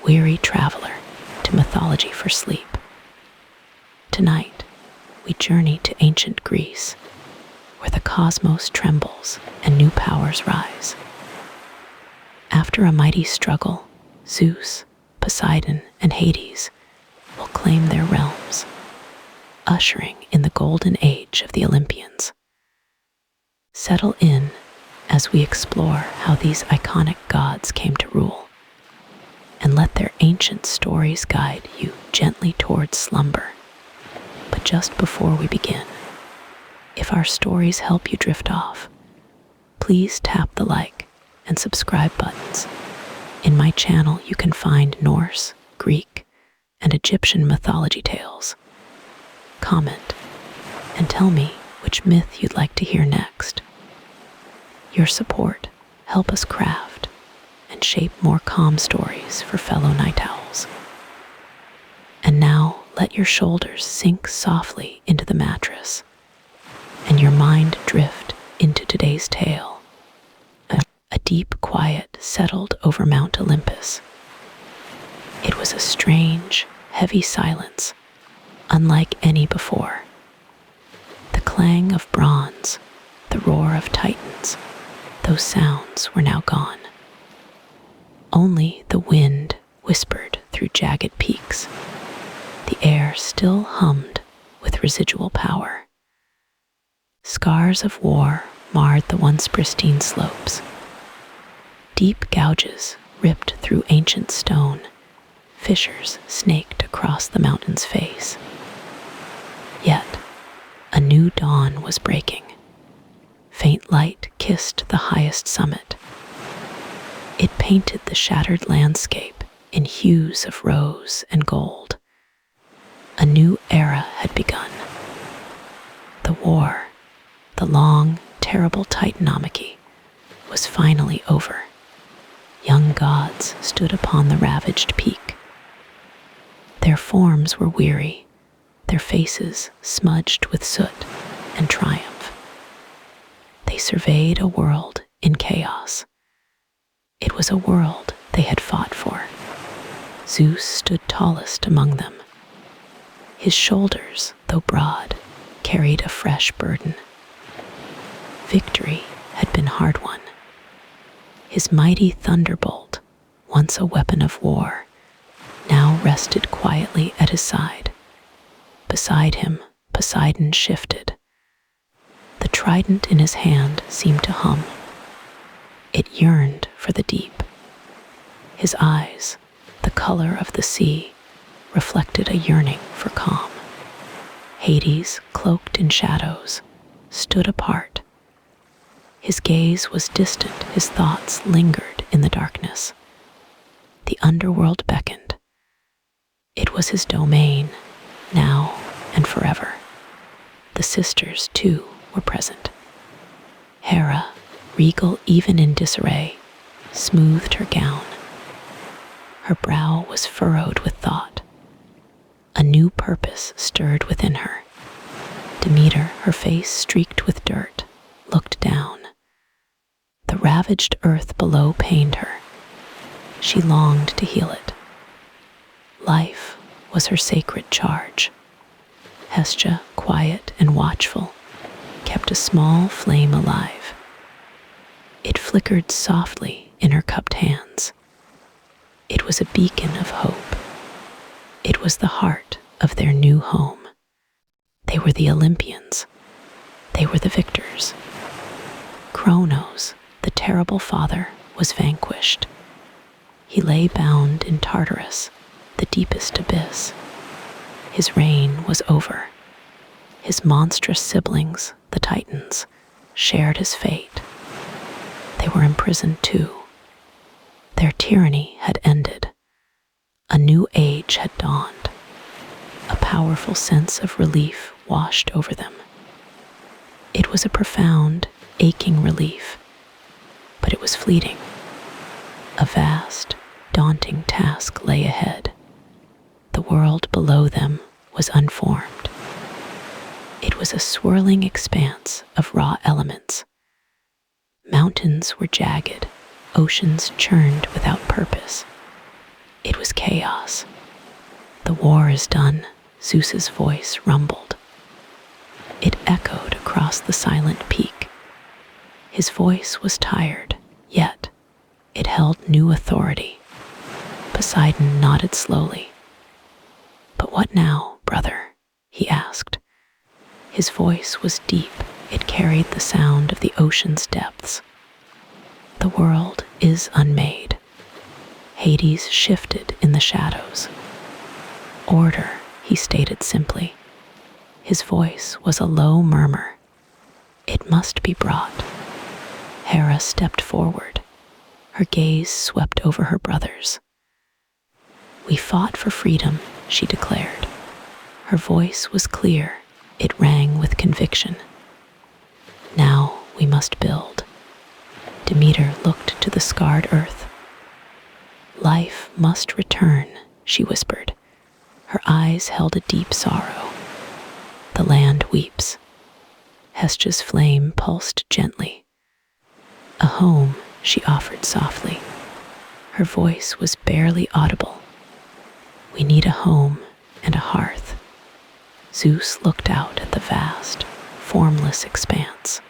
weary traveler to mythology for sleep. Tonight, we journey to ancient Greece, where the cosmos trembles and new powers rise. After a mighty struggle, Zeus, Poseidon, and Hades will claim their realms, ushering in the golden age of the Olympians. Settle in as we explore how these iconic gods came to rule, and let their ancient stories guide you gently towards slumber. But just before we begin, if our stories help you drift off, please tap the like and subscribe buttons. In my channel, you can find Norse, Greek, and Egyptian mythology tales. Comment and tell me which myth you'd like to hear next. Your support helps us craft and shape more calm stories for fellow night owls. And now let your shoulders sink softly into the mattress and your mind drift into today's tale. A deep quiet settled over Mount Olympus. It was a strange, heavy silence, unlike any before. The clang of bronze, the roar of titans, those sounds were now gone. Only the wind whispered through jagged peaks. The air still hummed with residual power. Scars of war marred the once pristine slopes. Deep gouges ripped through ancient stone, fissures snaked across the mountain's face. Yet, a new dawn was breaking. Faint light kissed the highest summit. It painted the shattered landscape in hues of rose and gold. A new era had begun. The war, the long, terrible titanomachy, was finally over. Young gods stood upon the ravaged peak. Their forms were weary, their faces smudged with soot and triumph. They surveyed a world in chaos. It was a world they had fought for. Zeus stood tallest among them. His shoulders, though broad, carried a fresh burden. Victory had been hard won. His mighty thunderbolt, once a weapon of war, now rested quietly at his side. Beside him, Poseidon shifted. The trident in his hand seemed to hum. It yearned for the deep. His eyes, the color of the sea, reflected a yearning for calm. Hades, cloaked in shadows, stood apart. His gaze was distant, his thoughts lingered in the darkness. The underworld beckoned. It was his domain, now and forever. The sisters, too, were present. Hera, regal even in disarray, smoothed her gown. Her brow was furrowed with thought. A new purpose stirred within her. Demeter, her face streaked with dirt, looked down. The ravaged earth below pained her. She longed to heal it. Life was her sacred charge. Hestia, quiet and watchful, kept a small flame alive. It flickered softly in her cupped hands. It was a beacon of hope. It was the heart of their new home. They were the Olympians. They were the victors. Kronos, the terrible father, was vanquished. He lay bound in Tartarus, the deepest abyss. His reign was over. His monstrous siblings, the Titans, shared his fate. They were imprisoned too. Their tyranny had ended. A new age had dawned. A powerful sense of relief washed over them. It was a profound, aching relief, but it was fleeting. A vast, daunting task lay ahead. The world below them was unformed. It was a swirling expanse of raw elements. Mountains were jagged, oceans churned without purpose. It was chaos. "The war is done," Zeus's voice rumbled. It echoed across the silent peak. His voice was tired, yet it held new authority. Poseidon nodded slowly. "But what now, brother?" he asked. His voice was deep. It carried the sound of the ocean's depths. "The world is unmade." Hades shifted in the shadows. "Order," he stated simply. His voice was a low murmur. "It must be brought." Hera stepped forward. Her gaze swept over her brothers. "We fought for freedom," she declared. Her voice was clear. It rang with conviction. "Now we must build." Demeter looked to the scarred earth. "Life must return," she whispered. Her eyes held a deep sorrow. "The land weeps." Hestia's flame pulsed gently. "A home," she offered softly. Her voice was barely audible. "We need a home and a hearth." Zeus looked out at the vast, formless expanse.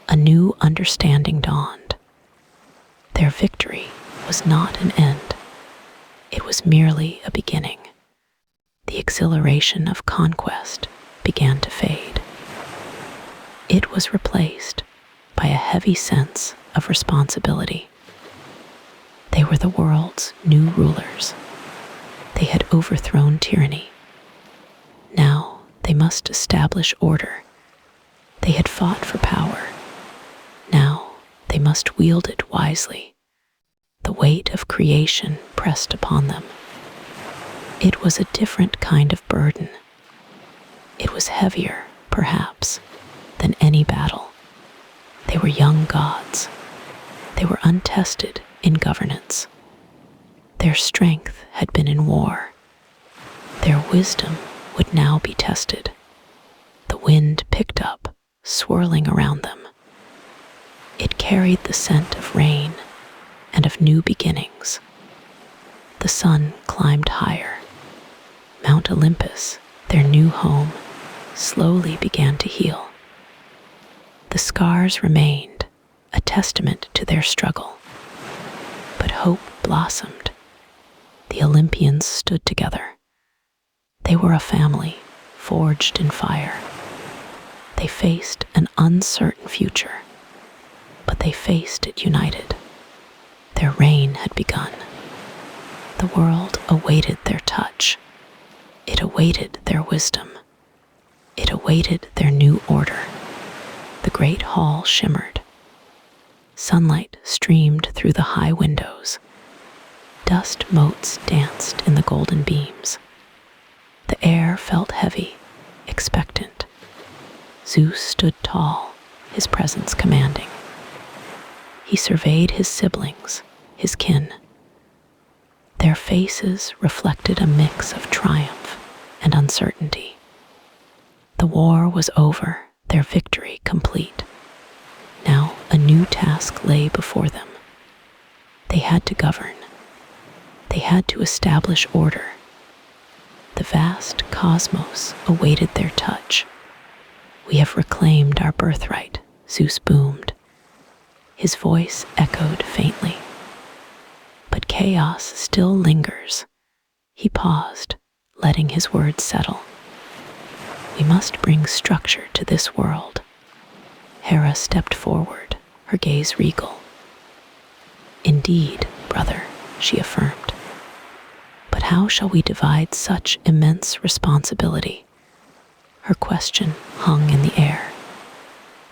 A new understanding dawned. Their victory was not an end. It was merely a beginning. The exhilaration of conquest began to fade. It was replaced by a heavy sense of responsibility. They were the world's new rulers. They had overthrown tyranny. Now they must establish order. They had fought for power. Now they must wield it wisely. The weight of creation pressed upon them. It was a different kind of burden. It was heavier, perhaps, than any battle. They were young gods. They were untested in governance. Their strength had been in war. Their wisdom would now be tested. The wind picked up, swirling around them. It carried the scent of rain and of new beginnings. The sun climbed higher. Mount Olympus, their new home, slowly began to heal. The scars remained, a testament to their struggle. But hope blossomed. The Olympians stood together. They were a family, forged in fire. They faced an uncertain future, but they faced it united. Their reign had begun. The world awaited their touch. It awaited their wisdom. It awaited their new order. The great hall shimmered. Sunlight streamed through the high windows. Dust motes danced in the golden beams. The air felt heavy, expectant. Zeus stood tall, his presence commanding. He surveyed his siblings, his kin. Their faces reflected a mix of triumph and uncertainty. The war was over, their victory complete. Now a new task lay before them. They had to govern. They had to establish order. The vast cosmos awaited their touch. "We have reclaimed our birthright," Zeus boomed. His voice echoed faintly. But chaos still lingers. He paused, letting his words settle. "We must bring structure to this world." Hera stepped forward, her gaze regal. "Indeed, brother," she affirmed. "But how shall we divide such immense responsibility?" Her question hung in the air.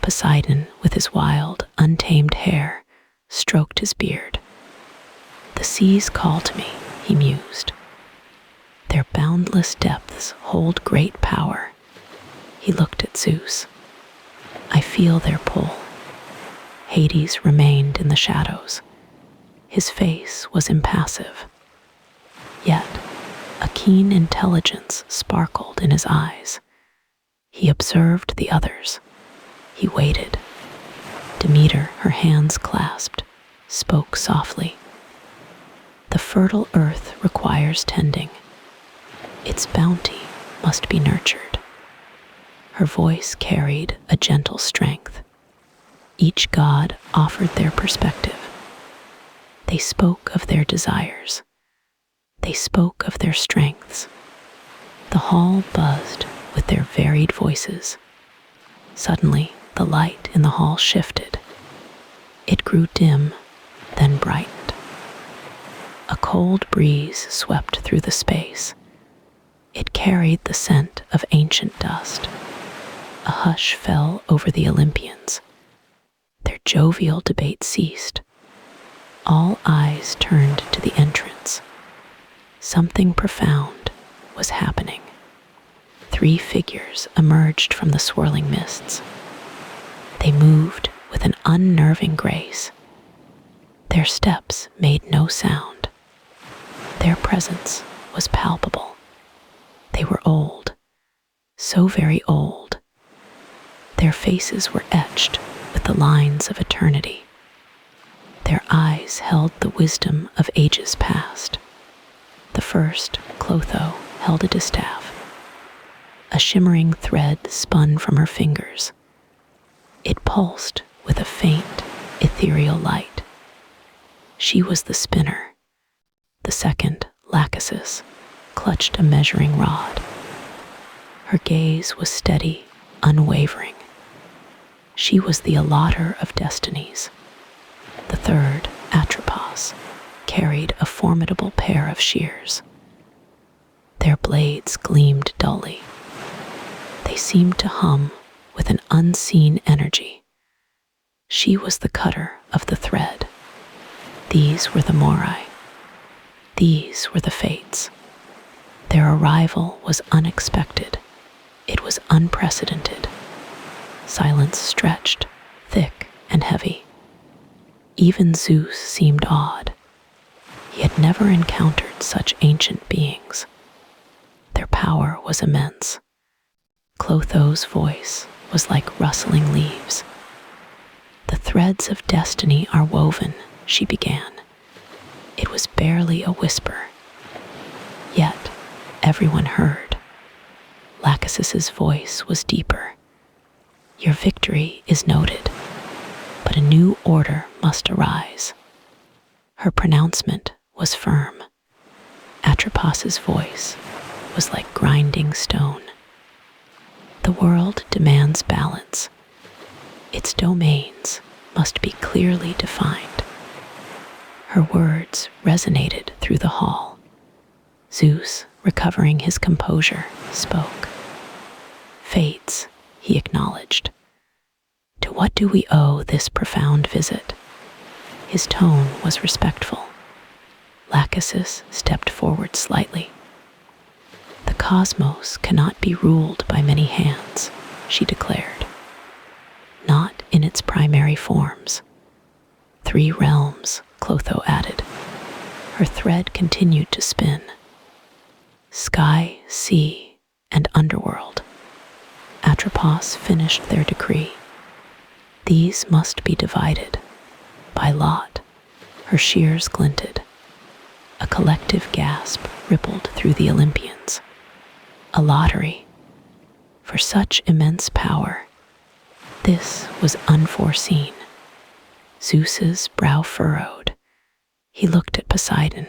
Poseidon, with his wild, untamed hair, stroked his beard. "The seas call to me," he mused. "Their boundless depths hold great power." He looked at Zeus. "I feel their pull." Hades remained in the shadows. His face was impassive. Yet, a keen intelligence sparkled in his eyes. He observed the others. He waited. Demeter, her hands clasped, spoke softly. "The fertile earth requires tending. Its bounty must be nurtured. Her voice carried a gentle strength. Each god offered their perspective. They spoke of their desires. They spoke of their strengths. The hall buzzed with their varied voices. Suddenly, the light in the hall shifted. It grew dim, then brightened. A cold breeze swept through the space. It carried the scent of ancient dust. A hush fell over the Olympians. Their jovial debate ceased. All eyes turned to the entrance. Something profound was happening. 3 figures emerged from the swirling mists. They moved with an unnerving grace. Their steps made no sound. Their presence was palpable. They were old, so very old. Their faces were etched with the lines of eternity. Their eyes held the wisdom of ages past. The first, Clotho, held a distaff. A shimmering thread spun from her fingers. It pulsed with a faint, ethereal light. She was the spinner. The second, Lachesis, clutched a measuring rod. Her gaze was steady, unwavering. She was the allotter of destinies. The third, Atropos, carried a formidable pair of shears. Their blades gleamed dully. They seemed to hum with an unseen energy. She was the cutter of the thread. These were the Morai. These were the Fates. Their arrival was unexpected. It was unprecedented. Silence stretched, thick and heavy. Even Zeus seemed awed. He had never encountered such ancient beings. Their power was immense. Clotho's voice was like rustling leaves. "The threads of destiny are woven," she began. It was barely a whisper. Yet, everyone heard. Lachesis's voice was deeper. "Your victory is noted, but a new order must arise." Her pronouncement was firm. Atropos's voice was like grinding stone. "The world demands balance. Its domains must be clearly defined." Her words resonated through the hall. Zeus, recovering his composure, spoke. "Fates," he acknowledged. "To what do we owe this profound visit?" His tone was respectful. Lachesis stepped forward slightly. "The cosmos cannot be ruled by many hands," she declared. "Not in its primary forms." 3 realms, Clotho added. Her thread continued to spin. Sky, sea, and underworld. Atropos finished their decree. These must be divided. By lot. Her shears glinted. A collective gasp rippled through the Olympians. A lottery. For such immense power, this was unforeseen. Zeus's brow furrowed. He looked at Poseidon.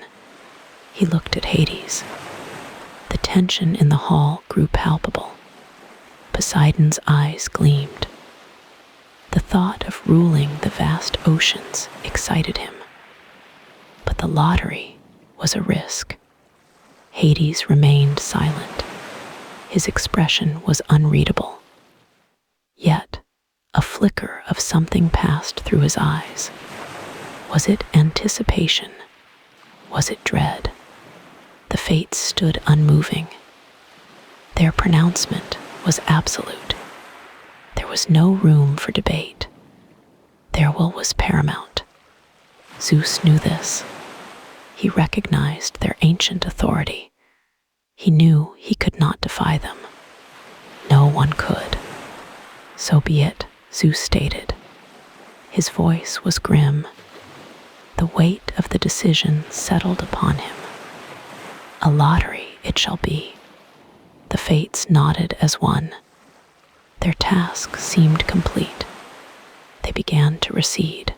He looked at Hades. The tension in the hall grew palpable. Poseidon's eyes gleamed. The thought of ruling the vast oceans excited him. But the lottery was a risk. Hades remained silent. His expression was unreadable. Yet, a flicker of something passed through his eyes. Was it anticipation? Was it dread? The Fates stood unmoving. Their pronouncement was absolute. There was no room for debate. Their will was paramount. Zeus knew this. He recognized their ancient authority. He knew he could not defy them. No one could. "So be it," Zeus stated. His voice was grim. The weight of the decision settled upon him. A lottery it shall be. The fates nodded as one. Their task seemed complete. They began to recede.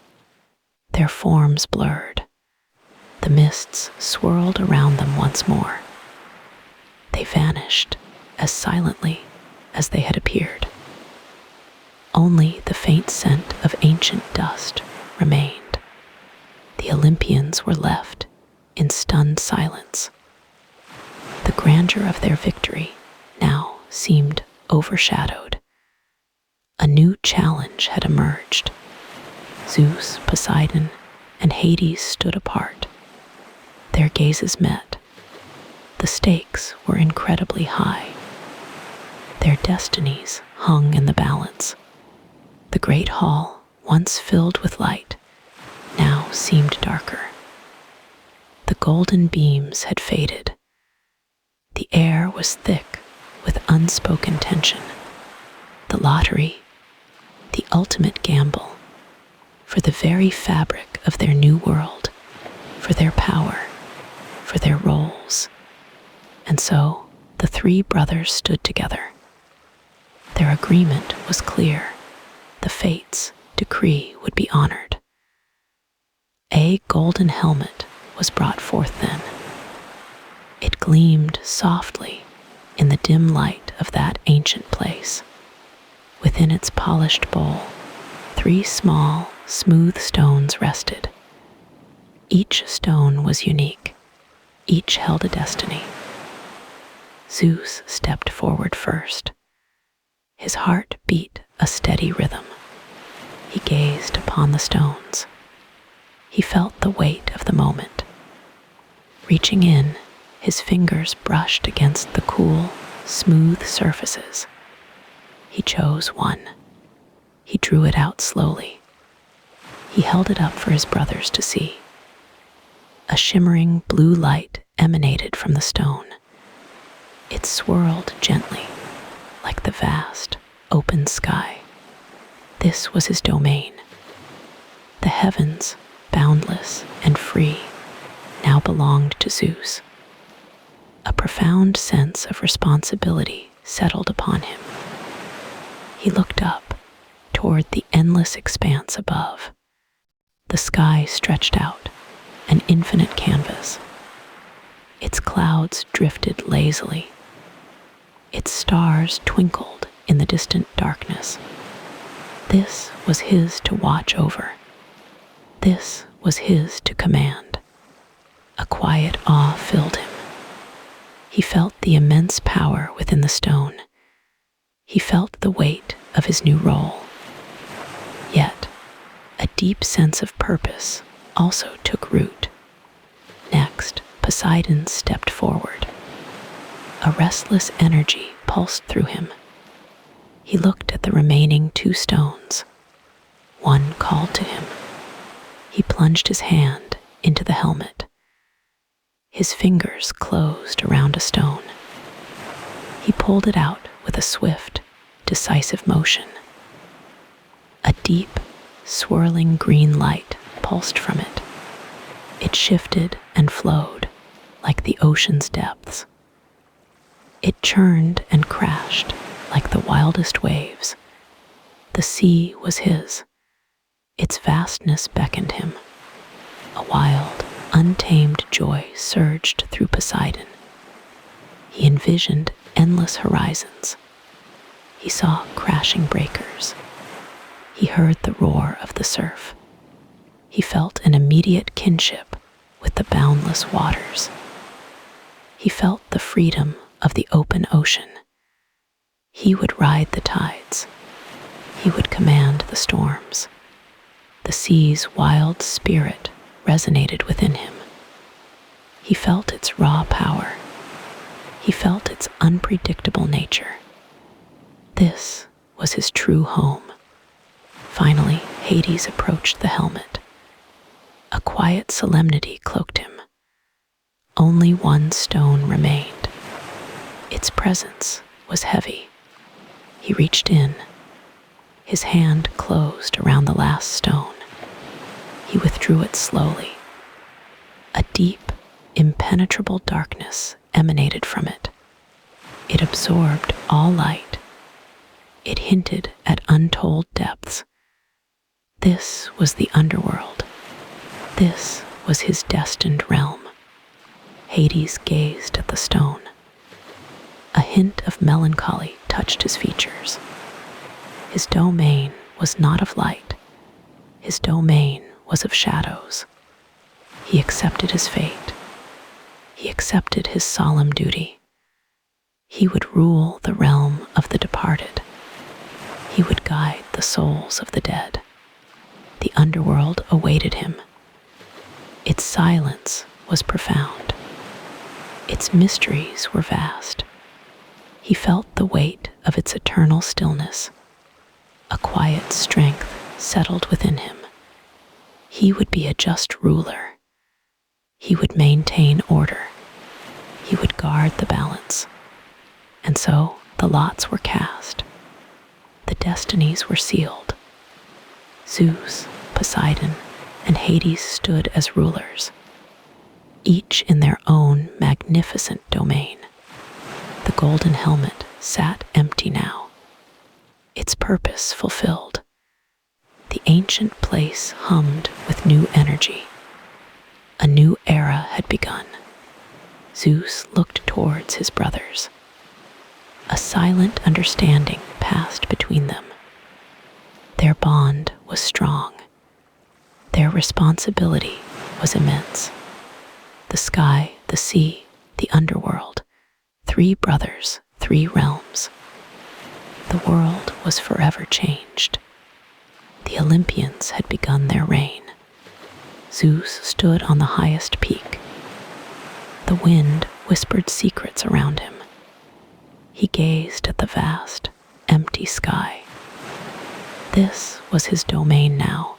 Their forms blurred. The mists swirled around them once more. They vanished as silently as they had appeared. Only the faint scent of ancient dust remained. The Olympians were left in stunned silence. The grandeur of their victory now seemed overshadowed. A new challenge had emerged. Zeus, Poseidon, and Hades stood apart. Their gazes met. The stakes were incredibly high. Their destinies hung in the balance. The great hall, once filled with light, now seemed darker. The golden beams had faded. The air was thick with unspoken tension. The lottery, the ultimate gamble, for the very fabric of their new world, for their power, for their roles. And so the three brothers stood together. Their agreement was clear. The fates' decree would be honored. A golden helmet was brought forth then. It gleamed softly in the dim light of that ancient place. Within its polished bowl, 3 small, smooth stones rested. Each stone was unique. Each held a destiny. Zeus stepped forward first. His heart beat a steady rhythm. He gazed upon the stones. He felt the weight of the moment. Reaching in, his fingers brushed against the cool, smooth surfaces. He chose one. He drew it out slowly. He held it up for his brothers to see. A shimmering blue light emanated from the stone. It swirled gently, like the vast, open sky. This was his domain. The heavens, boundless and free, now belonged to Zeus. A profound sense of responsibility settled upon him. He looked up toward the endless expanse above. The sky stretched out, an infinite canvas. Its clouds drifted lazily. Its stars twinkled in the distant darkness. This was his to watch over. This was his to command. A quiet awe filled him. He felt the immense power within the stone. He felt the weight of his new role. Yet, a deep sense of purpose also took root. Next, Poseidon stepped forward. A restless energy pulsed through him. He looked at the remaining 2 stones. One called to him. He plunged his hand into the helmet. His fingers closed around a stone. He pulled it out with a swift, decisive motion. A deep, swirling green light pulsed from it. It shifted and flowed like the ocean's depths. It churned and crashed like the wildest waves. The sea was his. Its vastness beckoned him. A wild, untamed joy surged through Poseidon. He envisioned endless horizons. He saw crashing breakers. He heard the roar of the surf. He felt an immediate kinship with the boundless waters. He felt the freedom of the open ocean. He would ride the tides. He would command the storms. The sea's wild spirit resonated within him. He felt its raw power. He felt its unpredictable nature. This was his true home. Finally, Hades approached the helmet. A quiet solemnity cloaked him. Only one stone remained. Its presence was heavy. He reached in. His hand closed around the last stone. He withdrew it slowly. A deep, Impenetrable darkness emanated from it. It absorbed all light. It hinted at untold depths. This was the underworld. This was his destined realm. Hades gazed at the stone. A hint of melancholy touched his features. His domain was not of light. His domain was of shadows. He accepted his fate. He accepted his solemn duty. He would rule the realm of the departed. He would guide the souls of the dead. The underworld awaited him. Its silence was profound. Its mysteries were vast. He felt the weight of its eternal stillness. A quiet strength settled within him. He would be a just ruler. He would maintain order. He would guard the balance. And so the lots were cast. The destinies were sealed. Zeus, Poseidon, and Hades stood as rulers, each in their own magnificent domain. The golden helmet sat empty now, its purpose fulfilled. The ancient place hummed with new energy. A new era had begun. Zeus looked towards his brothers. A silent understanding passed between them. Their bond was strong. Their responsibility was immense. The sky, the sea, the underworld, 3 brothers, 3 realms. The world was forever changed. The Olympians had begun their reign. Zeus stood on the highest peak. The wind whispered secrets around him. He gazed at the vast, empty sky. This was his domain now,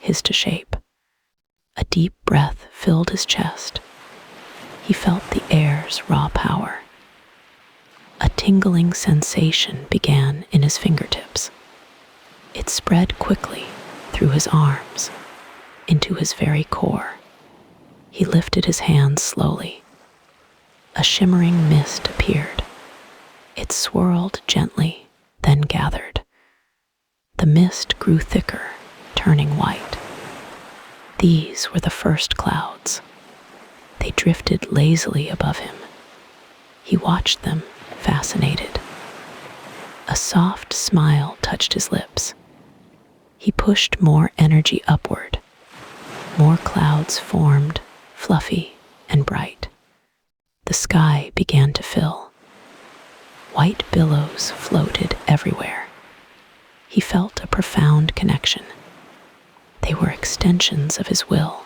his to shape. A deep breath filled his chest. He felt the air's raw power. A tingling sensation began in his fingertips. It spread quickly through his arms, into his very core. He lifted his hands slowly. A shimmering mist appeared. It swirled gently, then gathered. The mist grew thicker, turning white. These were the first clouds. They drifted lazily above him. He watched them, fascinated. A soft smile touched his lips. He pushed more energy upward. More clouds formed, fluffy and bright. The sky began to fill. White billows floated everywhere. He felt a profound connection. They were extensions of his will.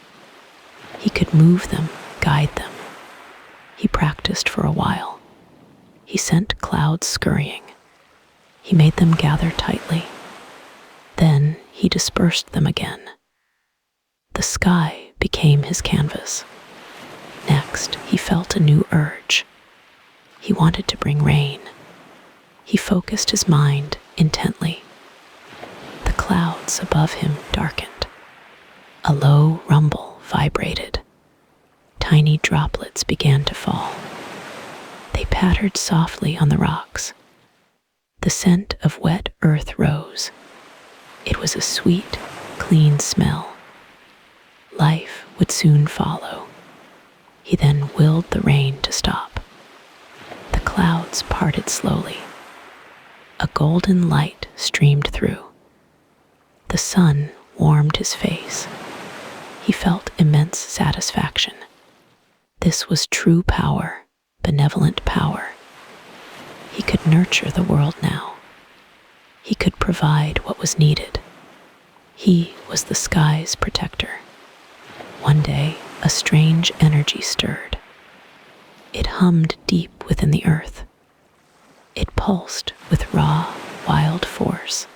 He could move them, guide them. He practiced for a while. He sent clouds scurrying. He made them gather tightly. Then he dispersed them again. The sky became his canvas. Next, he felt a new urge. He wanted to bring rain. He focused his mind intently. The clouds above him darkened. A low rumble vibrated. Tiny droplets began to fall. They pattered softly on the rocks. The scent of wet earth rose. It was a sweet, clean smell. Life would soon follow. He then willed the rain to stop. The clouds parted slowly. A golden light streamed through. The sun warmed his face. He felt immense satisfaction. This was true power, benevolent power. He could nurture the world now. He could provide what was needed. He was the sky's protector. One day, a strange energy stirred. It hummed deep within the earth. It pulsed with raw, wild force.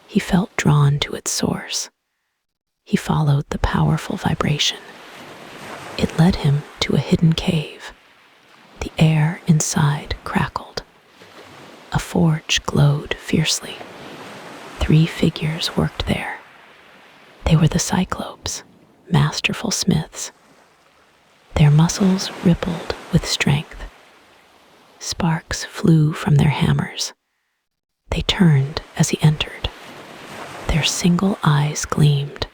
He felt drawn to its source. He followed the powerful vibration. It led him to a hidden cave. The air inside crackled. A forge glowed fiercely. 3 figures worked there. They were the Cyclopes, masterful smiths. Their muscles rippled with strength. Sparks flew from their hammers. They turned as he entered. Their single eyes gleamed.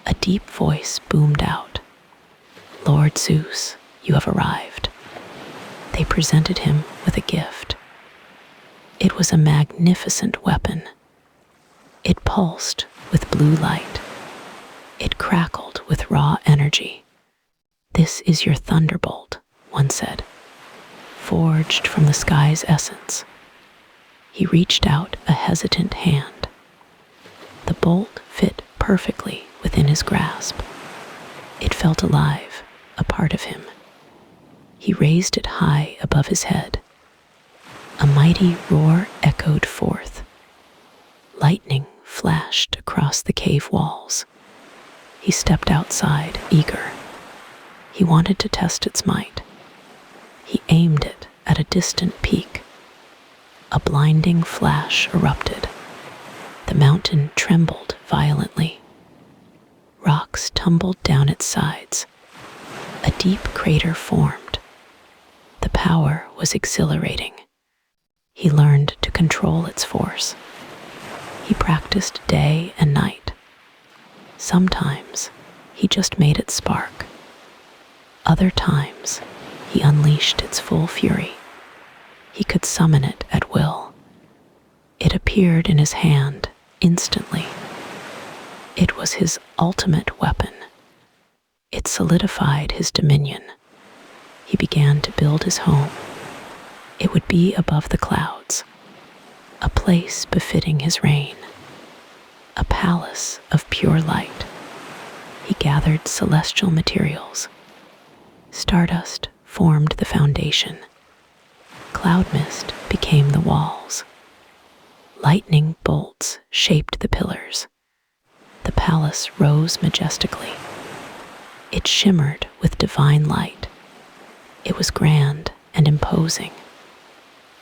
A deep voice boomed out. "Lord Zeus, you have arrived." They presented him with a gift. It was a magnificent weapon. It pulsed with blue light. It crackled with raw energy. "This is your thunderbolt," one said, "forged from the sky's essence." He reached out a hesitant hand. The bolt fit perfectly within his grasp. It felt alive, a part of him. He raised it high above his head. A mighty roar echoed forth. Lightning flashed across the cave walls. He stepped outside, eager. He wanted to test its might. He aimed it at a distant peak. A blinding flash erupted. The mountain trembled violently. Rocks tumbled down its sides. A deep crater formed. The power was exhilarating. He learned to control its force. He practiced day and night. Sometimes he just made it spark. Other times he unleashed its full fury. He could summon it at will. It appeared in his hand instantly. It was his ultimate weapon. It solidified his dominion. He began to build his home. It would be above the clouds, a place befitting his reign, a palace of pure light. He gathered celestial materials. Stardust formed the foundation. Cloud mist became the walls. Lightning bolts shaped the pillars. The palace rose majestically. It shimmered with divine light. It was grand and imposing,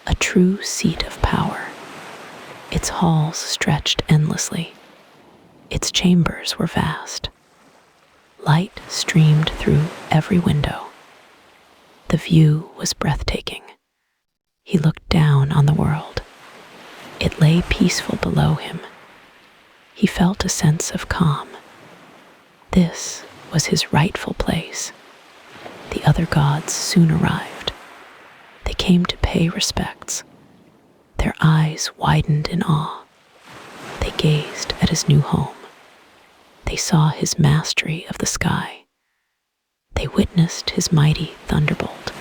a true seat of power. Its halls stretched endlessly. Its chambers were vast. Light streamed through every window. The view was breathtaking. He looked down on the world. It lay peaceful below him. He felt a sense of calm. This was his rightful place. The other gods soon arrived. They came to pay respects. Their eyes widened in awe. They gazed at his new home. They saw his mastery of the sky. They witnessed his mighty thunderbolt.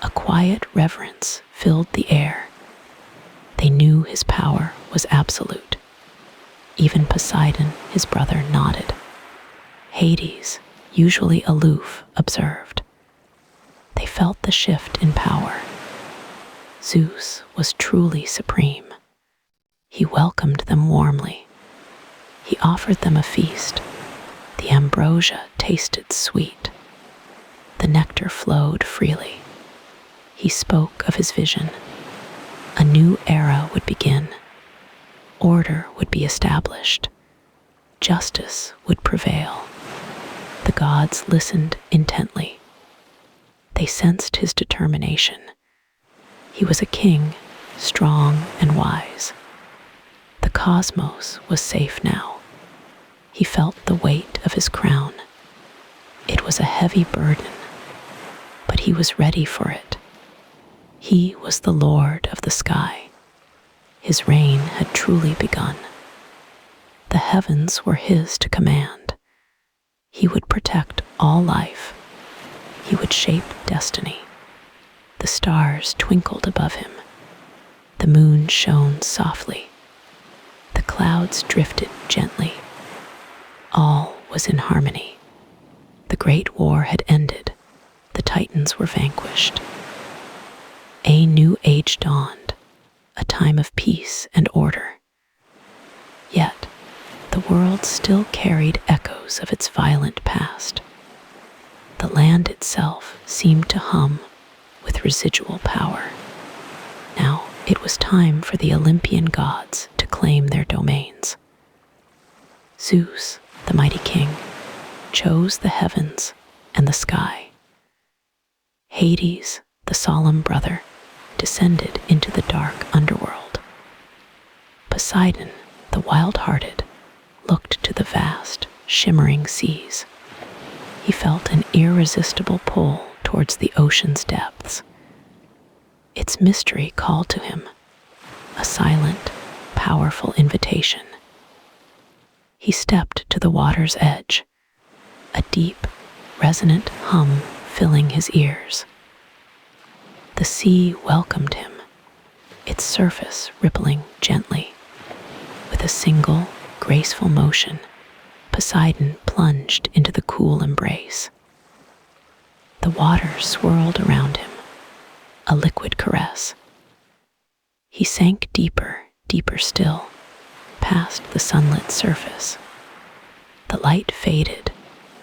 A quiet reverence filled the air. They knew his power was absolute. Even Poseidon, his brother, nodded. Hades, usually aloof, observed. They felt the shift in power. Zeus was truly supreme. He welcomed them warmly. He offered them a feast. The ambrosia tasted sweet. The nectar flowed freely. He spoke of his vision. A new era would begin. Order would be established. Justice would prevail. The gods listened intently. They sensed his determination. He was a king, strong and wise. The cosmos was safe now. He felt the weight of his crown. It was a heavy burden, but he was ready for it. He was the Lord of the sky. His reign had truly begun. The heavens were his to command. He would protect all life. He would shape destiny. The stars twinkled above him. The moon shone softly. The clouds drifted gently. All was in harmony. The great war had ended. The Titans were vanquished. A new age dawned, a time of peace and order. Yet, the world still carried echoes of its violent past. The land itself seemed to hum with residual power. Now it was time for the Olympian gods to claim their domains. Zeus, the mighty king, chose the heavens, and the sky. Hades, the solemn brother, descended into the dark underworld. Poseidon, the wild-hearted, looked to the vast, shimmering seas. He felt an irresistible pull towards the ocean's depths. Its mystery called to him, a silent, powerful invitation. He stepped to the water's edge, a deep, resonant hum filling his ears. The sea welcomed him, its surface rippling gently. With a single, graceful motion, Poseidon plunged into the cool embrace. The water swirled around him, a liquid caress. He sank deeper, deeper still, past the sunlit surface. The light faded,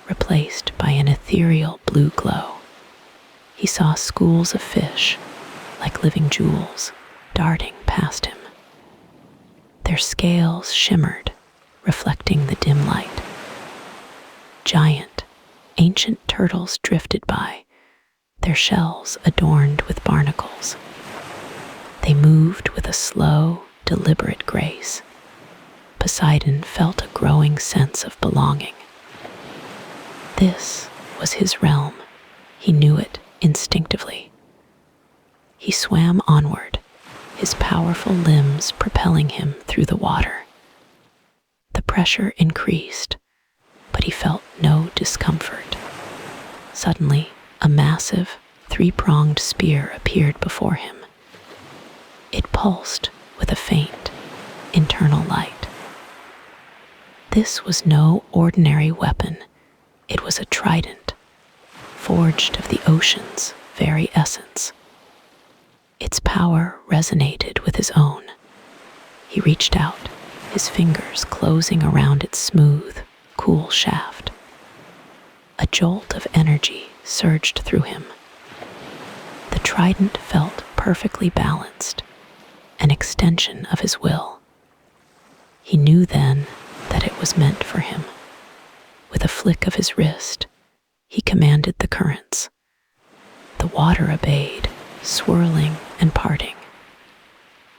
replaced by an ethereal blue glow. He saw schools of fish, like living jewels, darting past him. Their scales shimmered, reflecting the dim light. Giant, ancient turtles drifted by, their shells adorned with barnacles. They moved with a slow, deliberate grace. Poseidon felt a growing sense of belonging. This was his realm. He knew it instinctively. He swam onward, his powerful limbs propelling him through the water. The pressure increased, but he felt no discomfort. Suddenly, a massive, three-pronged spear appeared before him. It pulsed with a faint, internal light. This was no ordinary weapon. It was a trident, forged of the ocean's very essence. Its power resonated with his own. He reached out, his fingers closing around its smooth, cool shaft. A jolt of energy surged through him. The trident felt perfectly balanced, an extension of his will. He knew then that it was meant for him. With a flick of his wrist, he commanded the currents. The water obeyed, swirling and parting.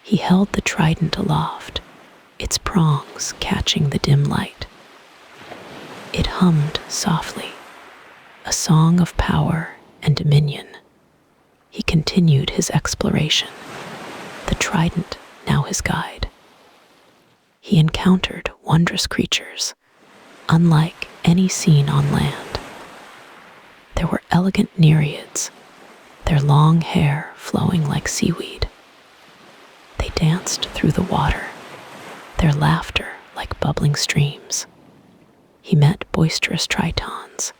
He held the trident aloft, its prongs catching the dim light. It hummed softly, a song of power and dominion. He continued his exploration, the trident now his guide. He encountered wondrous creatures, unlike any seen on land. There were elegant nereids, their long hair flowing like seaweed. They danced through the water, their laughter like bubbling streams. He met boisterous tritons,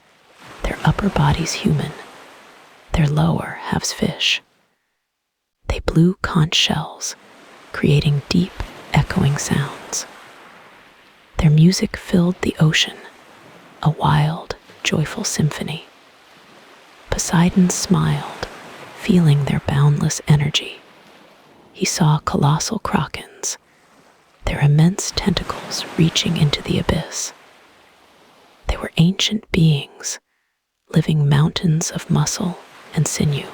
their upper bodies human, their lower halves fish. They blew conch shells, creating deep, echoing sounds. Their music filled the ocean, a wild, joyful symphony. Poseidon smiled, feeling their boundless energy. He saw colossal krakens, their immense tentacles reaching into the abyss. They were ancient beings, living mountains of muscle and sinew.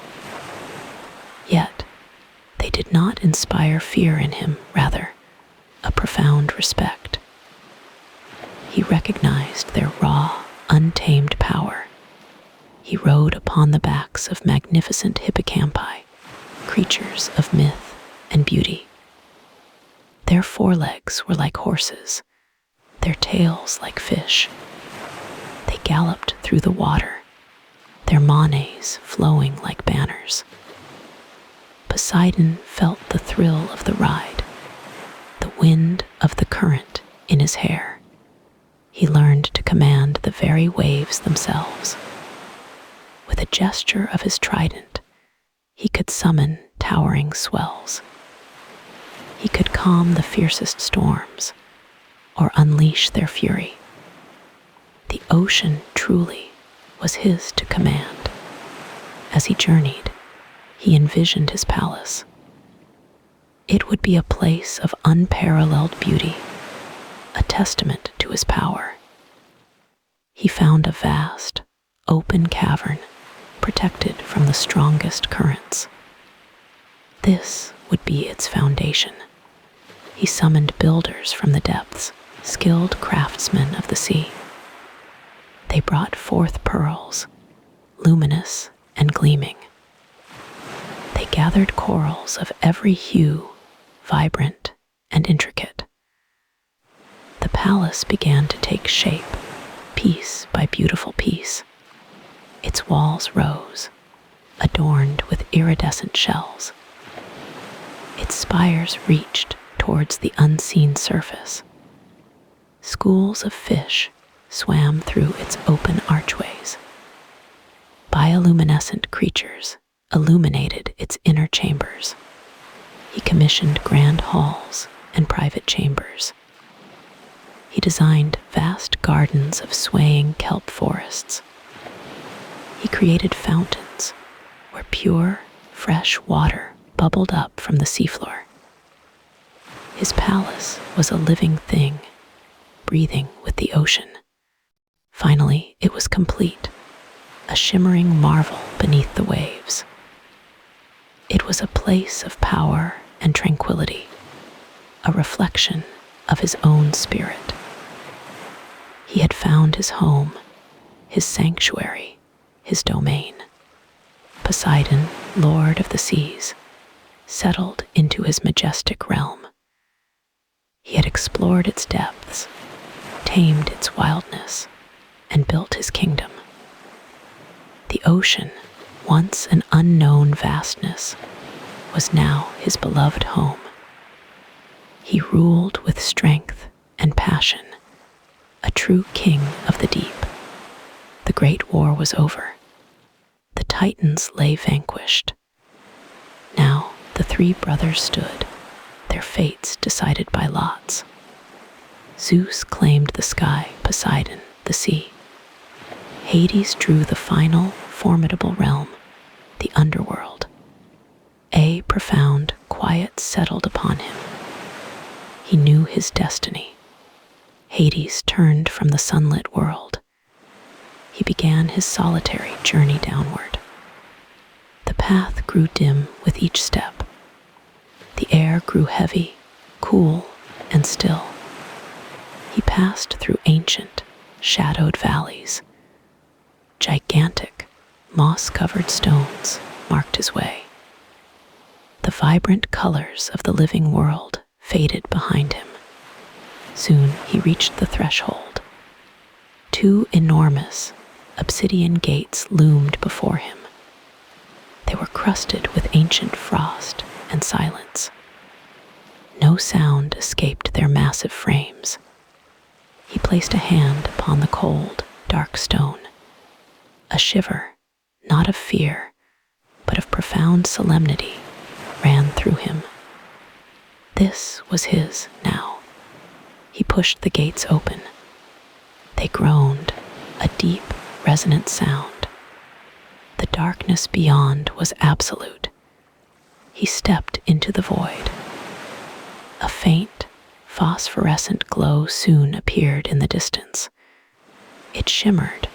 Yet, they did not inspire fear in him, rather, a profound respect. He recognized their raw, untamed power. He rode upon the backs of magnificent hippocampi, creatures of myth and beauty. Their forelegs were like horses, their tails like fish. They galloped through the water, their manes flowing like banners. Poseidon felt the thrill of the ride, the wind of the current in his hair. He learned to command the very waves themselves. With a gesture of his trident, he could summon towering swells. He could calm the fiercest storms or unleash their fury. The ocean truly was his to command. As he journeyed, he envisioned his palace. It would be a place of unparalleled beauty, a testament to his power. He found a vast, open cavern protected from the strongest currents. This would be its foundation. He summoned builders from the depths, skilled craftsmen of the sea. They brought forth pearls, luminous and gleaming. They gathered corals of every hue, vibrant and intricate. The palace began to take shape, piece by beautiful piece. Its walls rose, adorned with iridescent shells. Its spires reached towards the unseen surface. Schools of fish swam through its open archways. Bioluminescent creatures illuminated its inner chambers. He commissioned grand halls and private chambers. He designed vast gardens of swaying kelp forests. He created fountains where pure, fresh water bubbled up from the seafloor. His palace was a living thing, breathing with the ocean. Finally, it was complete, a shimmering marvel beneath the waves. It was a place of power and tranquility, a reflection of his own spirit. He had found his home, his sanctuary, his domain. Poseidon, lord of the seas, settled into his majestic realm. He had explored its depths, tamed its wildness, and built his kingdom. The ocean, once an unknown vastness, was now his beloved home. He ruled with strength and passion, a true king of the deep. The great war was over. The Titans lay vanquished. Now the three brothers stood, their fates decided by lots. Zeus claimed the sky, Poseidon the sea. Hades drew the final, formidable realm, the underworld. A profound quiet settled upon him. He knew his destiny. Hades turned from the sunlit world. He began his solitary journey downward. The path grew dim with each step. The air grew heavy, cool, and still. He passed through ancient, shadowed valleys. Gigantic, moss-covered stones marked his way. The vibrant colors of the living world faded behind him. Soon he reached the threshold. Two enormous, obsidian gates loomed before him. They were crusted with ancient frost and silence. No sound escaped their massive frames. He placed a hand upon the cold, dark stone. A shiver, not of fear, but of profound solemnity, ran through him. This was his now. He pushed the gates open. They groaned, a deep, resonant sound. The darkness beyond was absolute. He stepped into the void. A faint, phosphorescent glow soon appeared in the distance. It shimmered,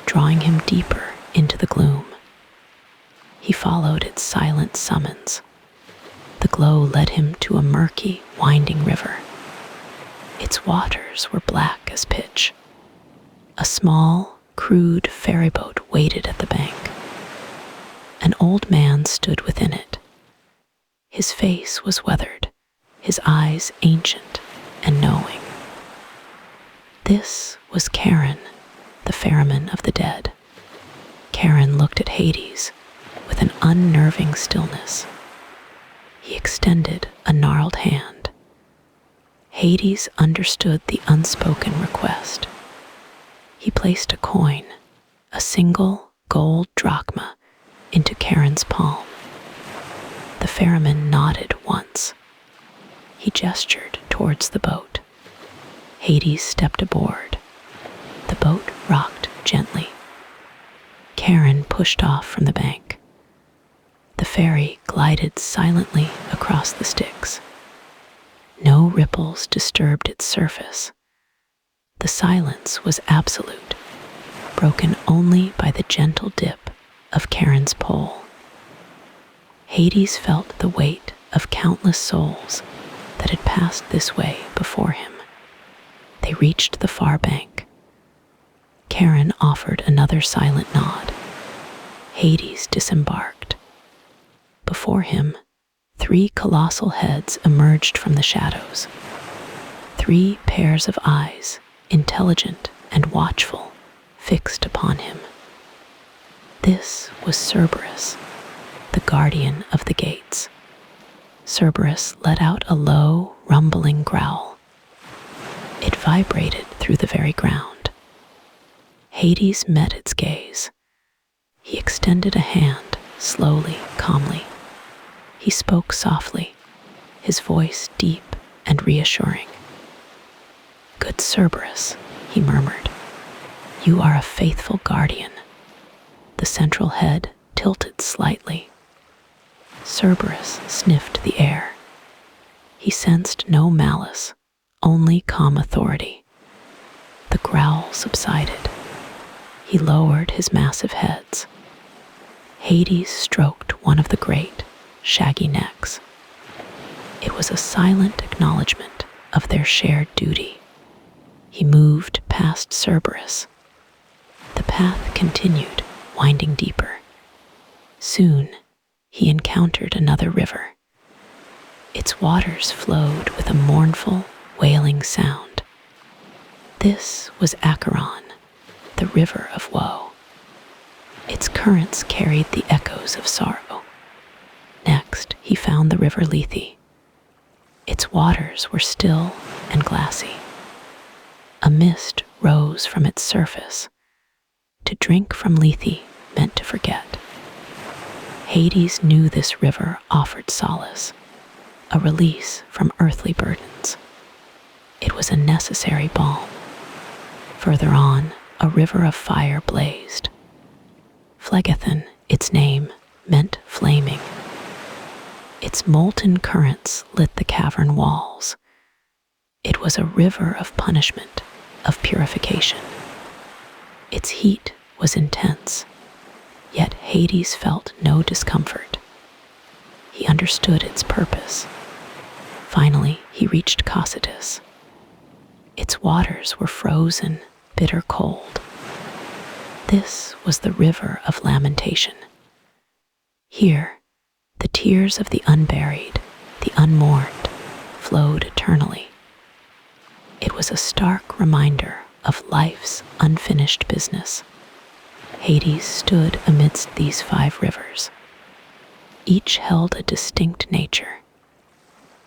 drawing him deeper into the gloom. He followed its silent summons. The glow led him to a murky, winding river. Its waters were black as pitch. A small, crude ferryboat waited at the bank. An old man stood within it. His face was weathered, his eyes ancient and knowing. This was Charon, the ferryman of the dead. Charon looked at Hades with an unnerving stillness. He extended a gnarled hand. Hades understood the unspoken request. He placed a coin, a single gold drachma, into Charon's palm. The ferryman nodded once. He gestured towards the boat. Hades stepped aboard. The boat rocked gently. Charon pushed off from the bank. The ferry glided silently across the Styx. No ripples disturbed its surface. The silence was absolute. broken only by the gentle dip of Charon's pole. Hades felt the weight of countless souls that had passed this way before him. They reached the far bank. Charon offered another silent nod. Hades disembarked. Before him, 3 colossal heads emerged from the shadows. 3 pairs of eyes, intelligent and watchful, fixed upon him. This was Cerberus, the guardian of the gates. Cerberus let out a low, rumbling growl. It vibrated through the very ground. Hades met its gaze. He extended a hand, slowly, calmly. He spoke softly, his voice deep and reassuring. "Good Cerberus," he murmured, "you are a faithful guardian." The central head tilted slightly. Cerberus sniffed the air. He sensed no malice, only calm authority. The growl subsided. He lowered his massive heads. Hades stroked one of the great, shaggy necks. It was a silent acknowledgement of their shared duty. He moved past Cerberus. The path continued, winding deeper. Soon, he encountered another river. Its waters flowed with a mournful, wailing sound. This was Acheron, the river of woe. Its currents carried the echoes of sorrow. Next, he found the river Lethe. Its waters were still and glassy. A mist rose from its surface. To drink from Lethe meant to forget. Hades knew this river offered solace, a release from earthly burdens. It was a necessary balm. Further on, a river of fire blazed. Phlegethon, its name, meant flaming. Its molten currents lit the cavern walls. It was a river of punishment, of purification. Its heat was intense, yet Hades felt no discomfort. He understood its purpose. Finally, he reached Cocytus. Its waters were frozen, bitter cold. This was the river of lamentation. Here, the tears of the unburied, the unmourned, flowed eternally. It was a stark reminder of life's unfinished business. Hades stood amidst these 5 rivers. Each held a distinct nature.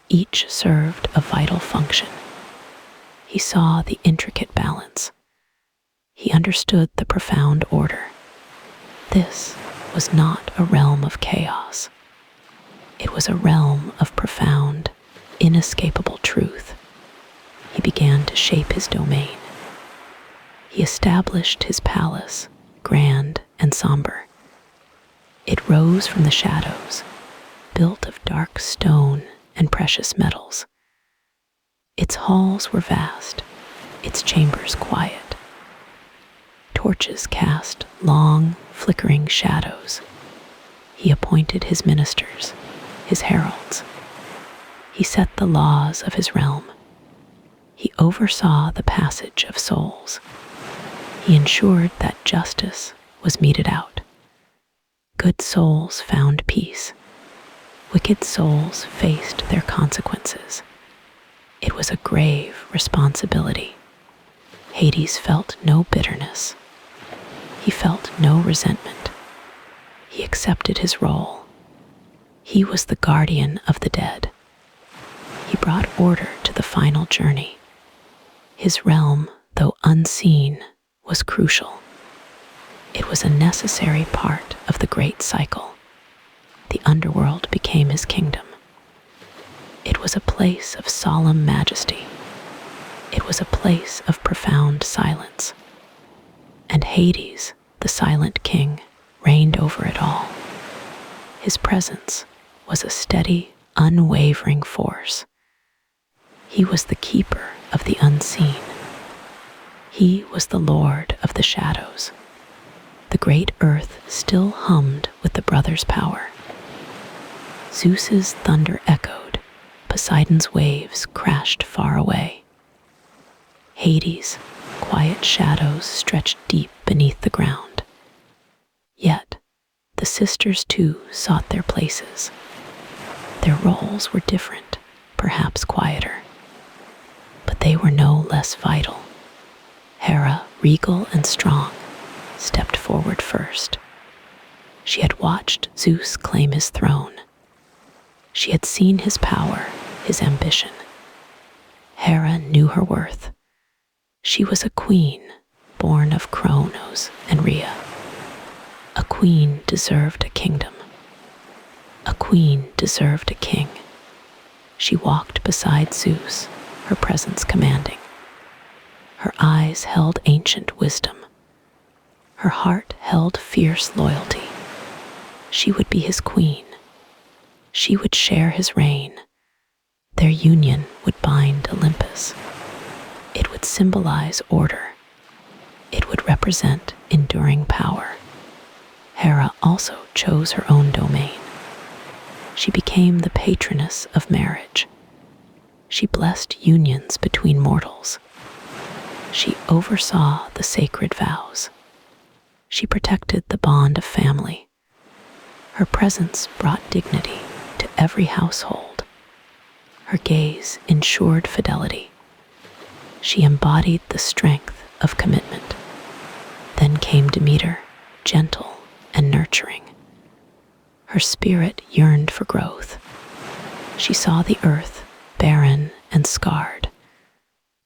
Each served a vital function. He saw the intricate balance. He understood the profound order. This was not a realm of chaos. It was a realm of profound, inescapable truth. He began to shape his domain. He established his palace, grand and somber. It rose from the shadows, built of dark stone and precious metals. Its halls were vast, its chambers quiet. Torches cast long, flickering shadows. He appointed his ministers, his heralds. He set the laws of his realm. He oversaw the passage of souls. He ensured that justice was meted out. Good souls found peace. Wicked souls faced their consequences. It was a grave responsibility. Hades felt no bitterness. He felt no resentment. He accepted his role. He was the guardian of the dead. He brought order to the final journey. His realm, though unseen, was crucial. It was a necessary part of the great cycle. The underworld became his kingdom. It was a place of solemn majesty. It was a place of profound silence. And Hades, the silent king, reigned over it all. His presence was a steady, unwavering force. He was the keeper of the unseen. He was the lord of the shadows. The great earth still hummed with the brothers' power. Zeus's thunder echoed, Poseidon's waves crashed far away. Hades' quiet shadows stretched deep beneath the ground. Yet, the sisters too sought their places. Their roles were different, perhaps quieter, but they were no less vital. Hera, regal and strong, stepped forward first. She had watched Zeus claim his throne. She had seen his power, his ambition. Hera knew her worth. She was a queen, born of Kronos and Rhea. A queen deserved a kingdom. A queen deserved a king. She walked beside Zeus, her presence commanding. Her eyes held ancient wisdom. Her heart held fierce loyalty. She would be his queen. She would share his reign. Their union would bind Olympus. It would symbolize order. It would represent enduring power. Hera also chose her own domain. She became the patroness of marriage. She blessed unions between mortals. She oversaw the sacred vows. She protected the bond of family. Her presence brought dignity to every household. Her gaze ensured fidelity. She embodied the strength of commitment. Then came Demeter, gentle and nurturing. Her spirit yearned for growth. She saw the earth barren and scarred.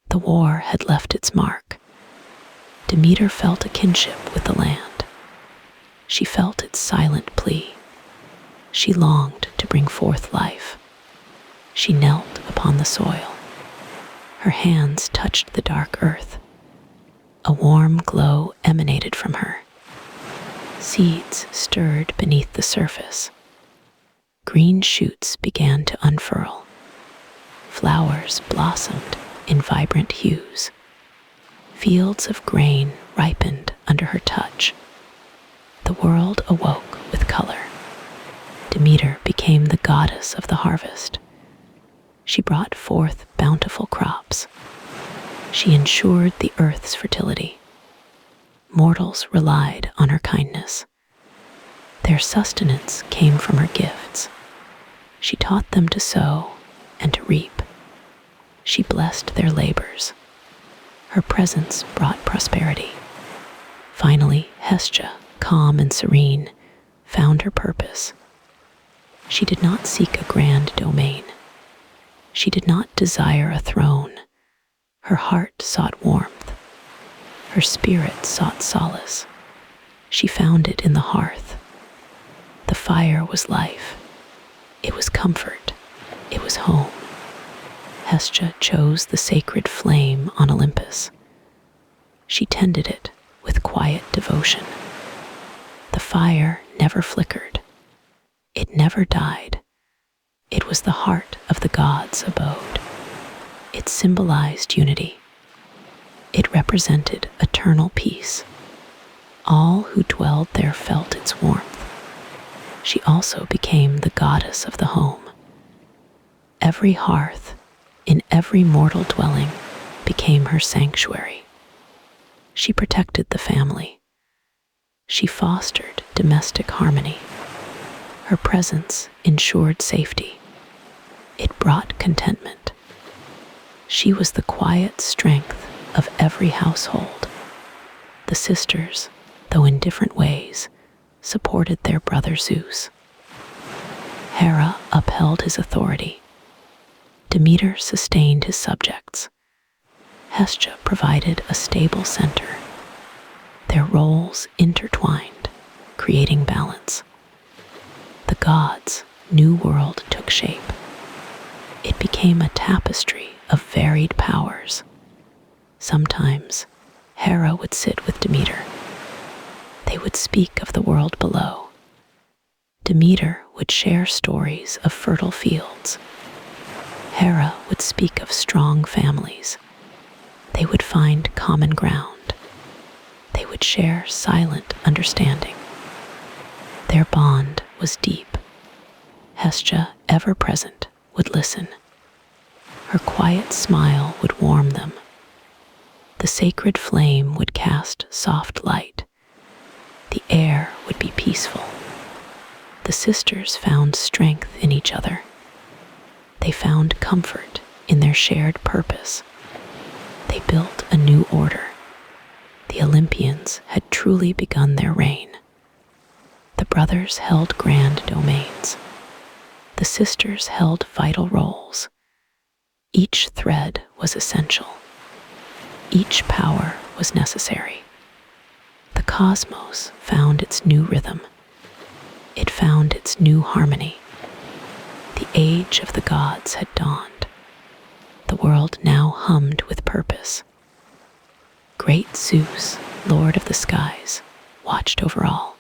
The war had left its mark. Demeter felt a kinship with the land. She felt its silent plea. She longed to bring forth life. She knelt upon the soil. Her hands touched the dark earth. A warm glow emanated from her. Seeds stirred beneath the surface. Green shoots began to unfurl. Flowers blossomed in vibrant hues. Fields of grain ripened under her touch. The world awoke with color. Demeter became the goddess of the harvest. She brought forth bountiful crops. She ensured the earth's fertility. Mortals relied on her kindness. Their sustenance came from her gifts. She taught them to sow and to reap. She blessed their labors. Her presence brought prosperity. Finally, Hestia, calm and serene, found her purpose. She did not seek a grand domain. She did not desire a throne. Her heart sought warmth. Her spirit sought solace. She found it in the hearth. The fire was life. It was comfort. It was home. Hestia chose the sacred flame on Olympus. She tended it with quiet devotion. The fire never flickered. It never died. It was the heart of the gods' abode. It symbolized unity. It represented eternal peace. All who dwelled there felt its warmth. She also became the goddess of the home. Every hearth, in every mortal dwelling, became her sanctuary. She protected the family. She fostered domestic harmony. Her presence ensured safety. It brought contentment. She was the quiet strength of every household. The sisters, though in different ways, supported their brother Zeus. Hera upheld his authority. Demeter sustained his subjects. Hestia provided a stable center. Their roles intertwined, creating balance. The gods' new world took shape. It became a tapestry of varied powers. Sometimes, Hera would sit with Demeter. They would speak of the world below. Demeter would share stories of fertile fields. Hera would speak of strong families. They would find common ground. They would share silent understanding. Their bond was deep. Hestia, ever present, would listen. Her quiet smile would warm them. The sacred flame would cast soft light. The air would be peaceful. The sisters found strength in each other. They found comfort in their shared purpose. They built a new order. The Olympians had truly begun their reign. The brothers held grand domains. The sisters held vital roles. Each thread was essential. Each power was necessary. The cosmos found its new rhythm. It found its new harmony. The age of the gods had dawned. The world now hummed with purpose. Great Zeus, Lord of the skies, watched over all.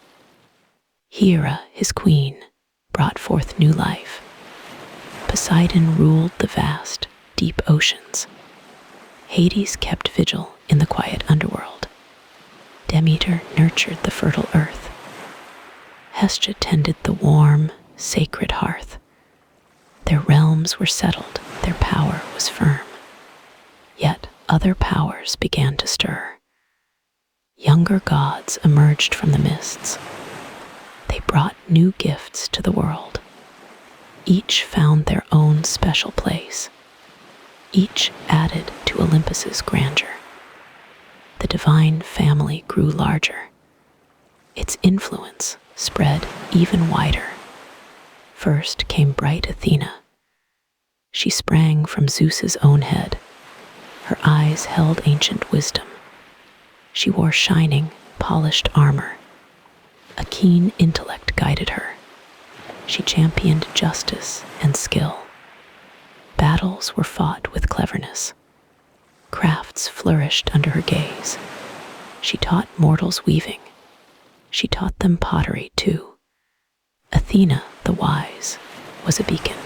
Hera, his queen, brought forth new life. Poseidon ruled the vast, deep oceans. Hades kept vigil in the quiet underworld. Demeter nurtured the fertile earth. Hestia tended the warm, sacred hearth. Their realms were settled, their power was firm. Yet other powers began to stir. Younger gods emerged from the mists. They brought new gifts to the world. Each found their own special place. Each added to Olympus's grandeur. The divine family grew larger. Its influence spread even wider. First came bright Athena. She sprang from Zeus's own head. Her eyes held ancient wisdom. She wore shining, polished armor. A keen intellect guided her. She championed justice and skill. Battles were fought with cleverness. Crafts flourished under her gaze. She taught mortals weaving. She taught them pottery too. Athena, the wise, was a beacon.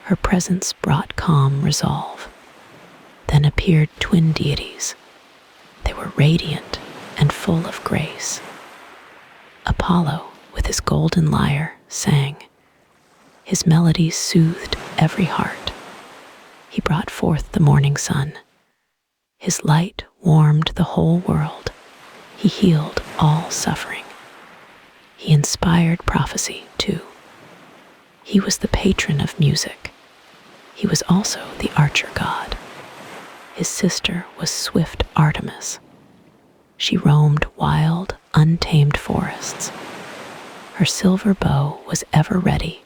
Her presence brought calm resolve. Then appeared twin deities. They were radiant and full of grace. Apollo, with his golden lyre, sang. His melodies soothed every heart. He brought forth the morning sun. His light warmed the whole world. He healed all suffering. He inspired prophecy, too. He was the patron of music. He was also the archer god. His sister was swift Artemis. She roamed wild, untamed forests. Her silver bow was ever ready.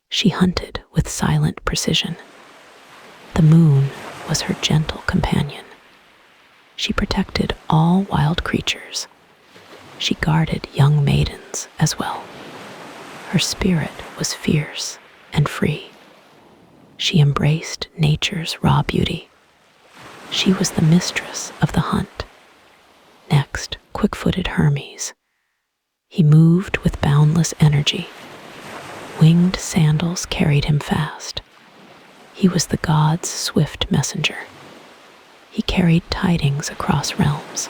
She hunted with silent precision. The moon was her gentle companion. She protected all wild creatures. She guarded young maidens as well. Her spirit was fierce and free. She embraced nature's raw beauty. She was the mistress of the hunt. Next, quick-footed Hermes. He moved with boundless energy. Winged sandals carried him fast. He was the gods' swift messenger. He carried tidings across realms.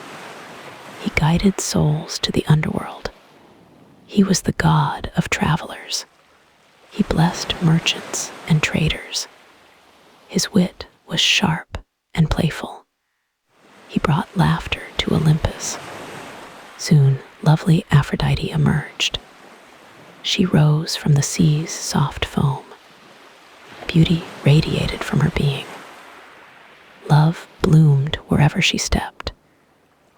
He guided souls to the underworld. He was the god of travelers. He blessed merchants and traders. His wit was sharp and playful. He brought laughter to Olympus. Soon, lovely Aphrodite emerged. She rose from the sea's soft foam. Beauty radiated from her being. Love bloomed wherever she stepped.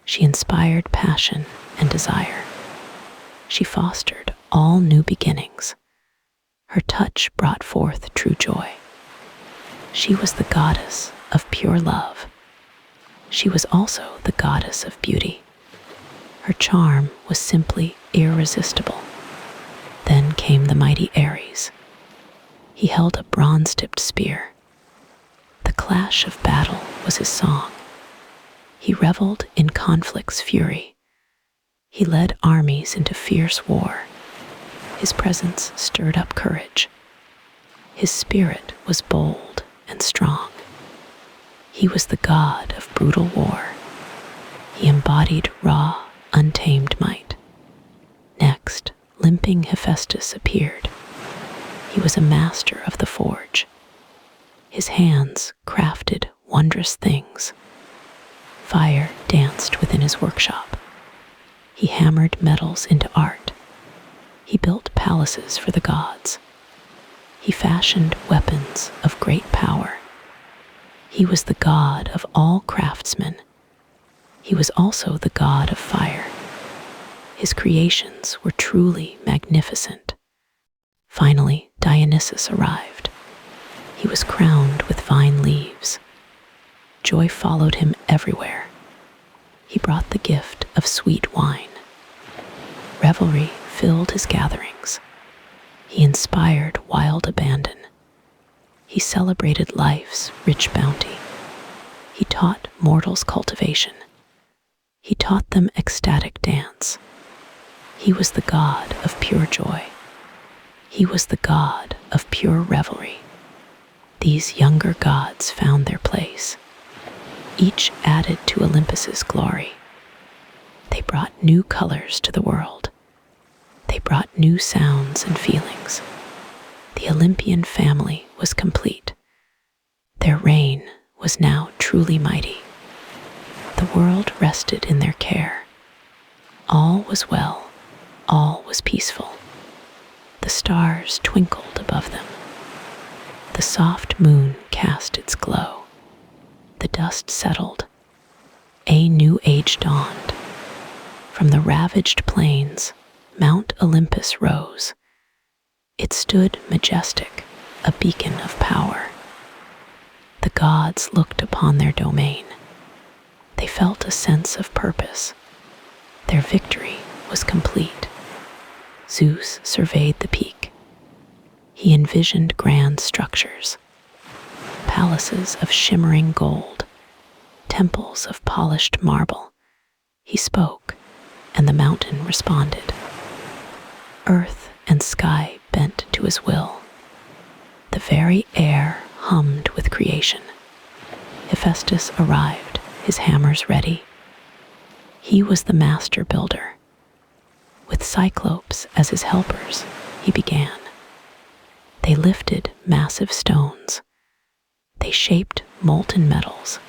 She inspired passion and desire. She fostered all new beginnings. Her touch brought forth true joy. She was the goddess of pure love. She was also the goddess of beauty. Her charm was simply irresistible. Then came the mighty Ares. He held a bronze-tipped spear. The clash of battle was his song. He reveled in conflict's fury. He led armies into fierce war. His presence stirred up courage. His spirit was bold and strong. He was the god of brutal war. He embodied raw, untamed might. Next, limping Hephaestus appeared. He was a master of the forge. His hands crafted wondrous things. Fire danced within his workshop. He hammered metals into art. He built palaces for the gods. He fashioned weapons of great power. He was the god of all craftsmen. He was also the god of fire. His creations were truly magnificent. Finally, Dionysus arrived. He was crowned with vine leaves. Joy followed him everywhere. He brought the gift of sweet wine. Revelry filled his gatherings. He inspired wild abandon. He celebrated life's rich bounty. He taught mortals cultivation. He taught them ecstatic dance. He was the god of pure joy. He was the god of pure revelry. These younger gods found their place. Each added to Olympus's glory. They brought new colors to the world. They brought new sounds and feelings. The Olympian family was complete. Their reign was now truly mighty. The world rested in their care. All was well. All was peaceful. The stars twinkled above them. The soft moon cast its glow. The dust settled. A new age dawned. From the ravaged plains, Mount Olympus rose. It stood majestic, a beacon of power. The gods looked upon their domain. They felt a sense of purpose. Their victory was complete. Zeus surveyed the peak. He envisioned grand structures, palaces of shimmering gold, temples of polished marble. He spoke, and the mountain responded. Earth and sky bent to his will. The very air hummed with creation. Hephaestus arrived, his hammers ready. He was the master builder. With Cyclopes as his helpers, he began. They lifted massive stones. They shaped molten metals.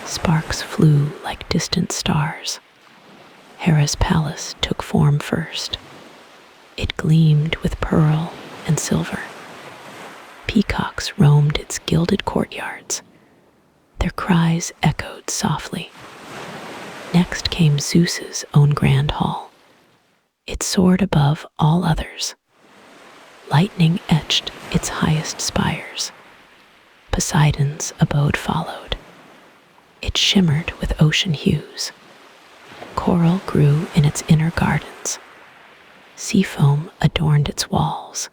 Sparks flew like distant stars. Hera's palace took form first. It gleamed with pearl and silver. Peacocks roamed its gilded courtyards. Their cries echoed softly. Next came Zeus's own grand hall. It soared above all others. Lightning etched its highest spires. Poseidon's abode followed. It shimmered with ocean hues. Coral grew in its inner gardens. Seafoam adorned its walls.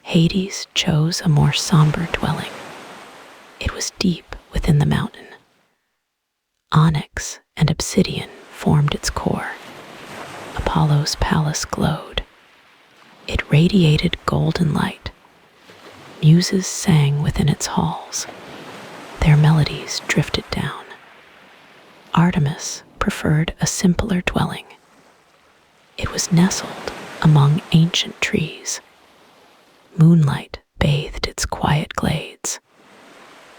Hades chose a more somber dwelling. It was deep within the mountain. Onyx and obsidian formed its core. Apollo's palace glowed. It radiated golden light. Muses sang within its halls. Their melodies drifted down. Artemis preferred a simpler dwelling. It was nestled among ancient trees. Moonlight bathed its quiet glades.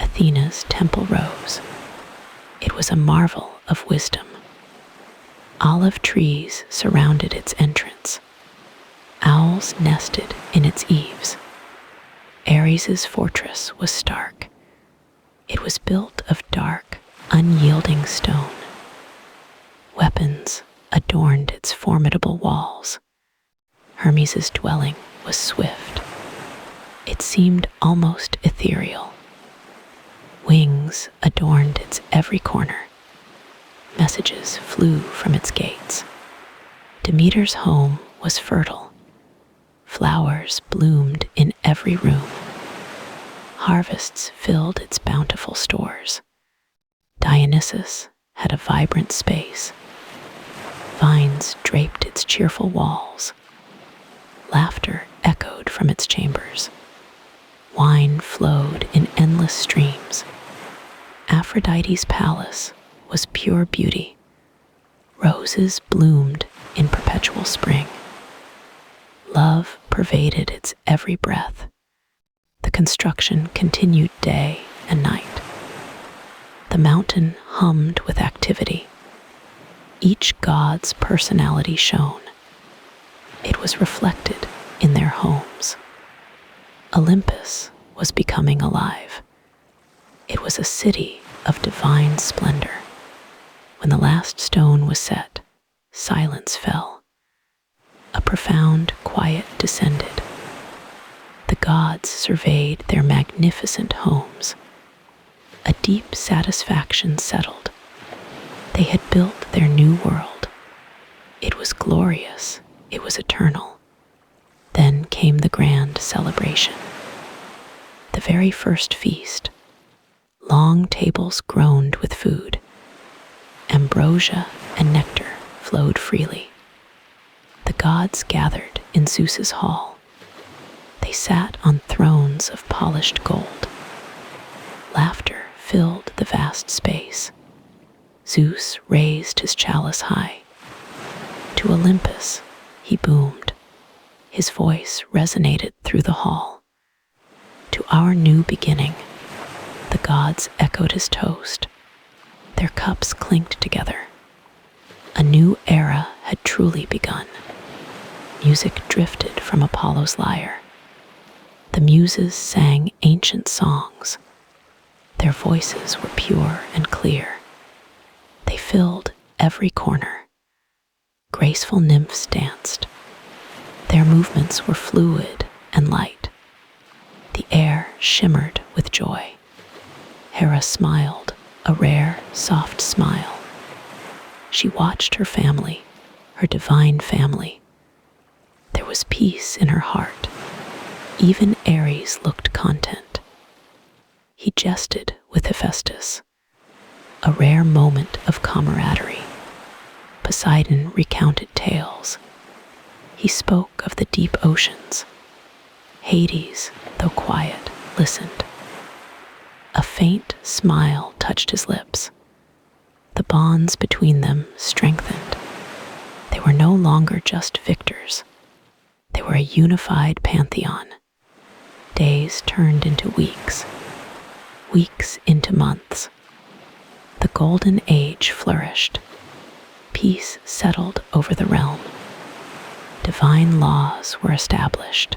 Athena's temple rose. It was a marvel of wisdom. Olive trees surrounded its entrance. Owls nested in its eaves. Ares's fortress was stark. It was built of dark, unyielding stone. Weapons adorned its formidable walls. Hermes's dwelling was swift. It seemed almost ethereal. Wings adorned its every corner. Messages flew from its gates. Demeter's home was fertile. Flowers bloomed in every room. Harvests filled its bountiful stores. Dionysus had a vibrant space. Vines draped its cheerful walls. Laughter echoed from its chambers. Wine flowed in endless streams. Aphrodite's palace was pure beauty. Roses bloomed in perpetual spring. Love pervaded its every breath. The construction continued day and night. The mountain hummed with activity. Each god's personality shone. It was reflected in their homes. Olympus was becoming alive. It was a city of divine splendor. When the last stone was set, silence fell. A profound quiet descended. The gods surveyed their magnificent homes. A deep satisfaction settled. They had built their new world. It was glorious. It was eternal. Then came the grand celebration. The very first feast. Long tables groaned with food. Ambrosia and nectar flowed freely. The gods gathered in Zeus's hall. They sat on thrones of polished gold. Laughter filled the vast space. Zeus raised his chalice high. To Olympus he boomed. His voice resonated through the hall. To our new beginning, the gods echoed his toast. Their cups clinked together. A new era had truly begun. Music drifted from Apollo's lyre. The muses sang ancient songs. Their voices were pure and clear. They filled every corner. Graceful nymphs danced. Their movements were fluid and light. The air shimmered with joy. Hera smiled, a rare, soft smile. She watched her family, her divine family. There was peace in her heart. Even Ares looked content. He jested with Hephaestus, a rare moment of camaraderie. Poseidon recounted tales. He spoke of the deep oceans. Hades, though quiet, listened. A faint smile touched his lips. The bonds between them strengthened. They were no longer just victors. They were a unified pantheon. Days turned into weeks, weeks into months. The golden age flourished. Peace settled over the realm. Divine laws were established.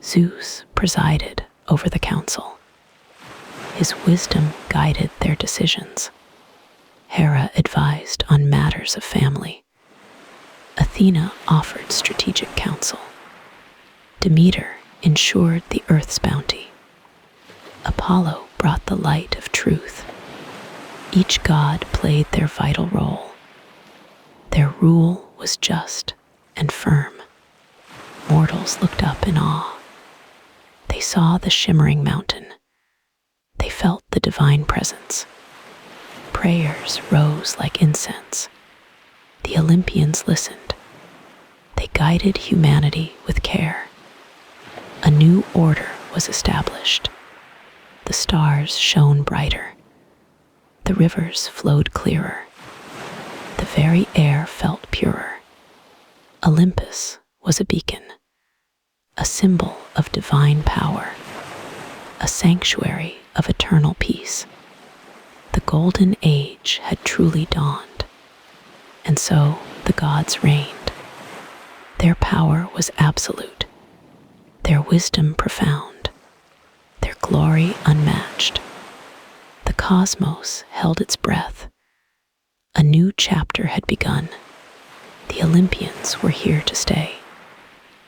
Zeus presided over the council. His wisdom guided their decisions. Hera advised on matters of family. Athena offered strategic counsel. Demeter ensured the earth's bounty. Apollo brought the light of truth. Each god played their vital role. Their rule was just and firm. Mortals looked up in awe. They saw the shimmering mountain. They felt the divine presence. Prayers rose like incense. The Olympians listened. They guided humanity with care. A new order was established. The stars shone brighter. The rivers flowed clearer. The very air felt purer. Olympus was a beacon, a symbol of divine power, a sanctuary of eternal peace. The golden age had truly dawned, and so the gods reigned. Their power was absolute, their wisdom profound, their glory unmatched. The cosmos held its breath. A new chapter had begun. The Olympians were here to stay.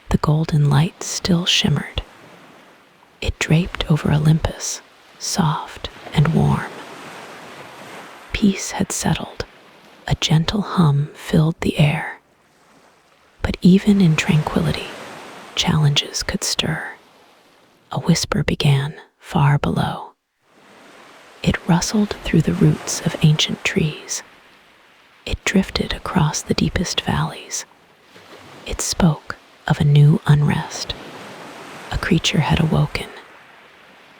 The golden light still shimmered. It draped over Olympus, soft and warm. Peace had settled. A gentle hum filled the air. But even in tranquility, challenges could stir. A whisper began far below. It rustled through the roots of ancient trees. It drifted across the deepest valleys. It spoke of a new unrest. A creature had awoken.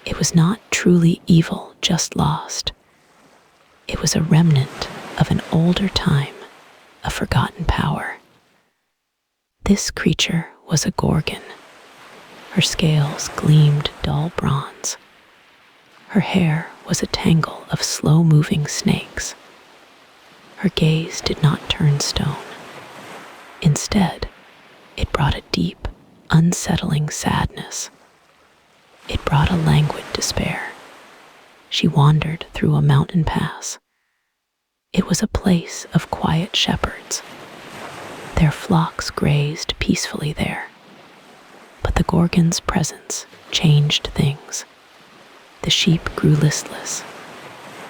It was not truly evil, just lost. It was a remnant of an older time, a forgotten power. This creature was a gorgon. Her scales gleamed dull bronze. Her hair was a tangle of slow-moving snakes. Her gaze did not turn stone. Instead, it brought a deep, unsettling sadness. It brought a languid despair. She wandered through a mountain pass. It was a place of quiet shepherds. Their flocks grazed peacefully there. But the Gorgon's presence changed things. The sheep grew listless.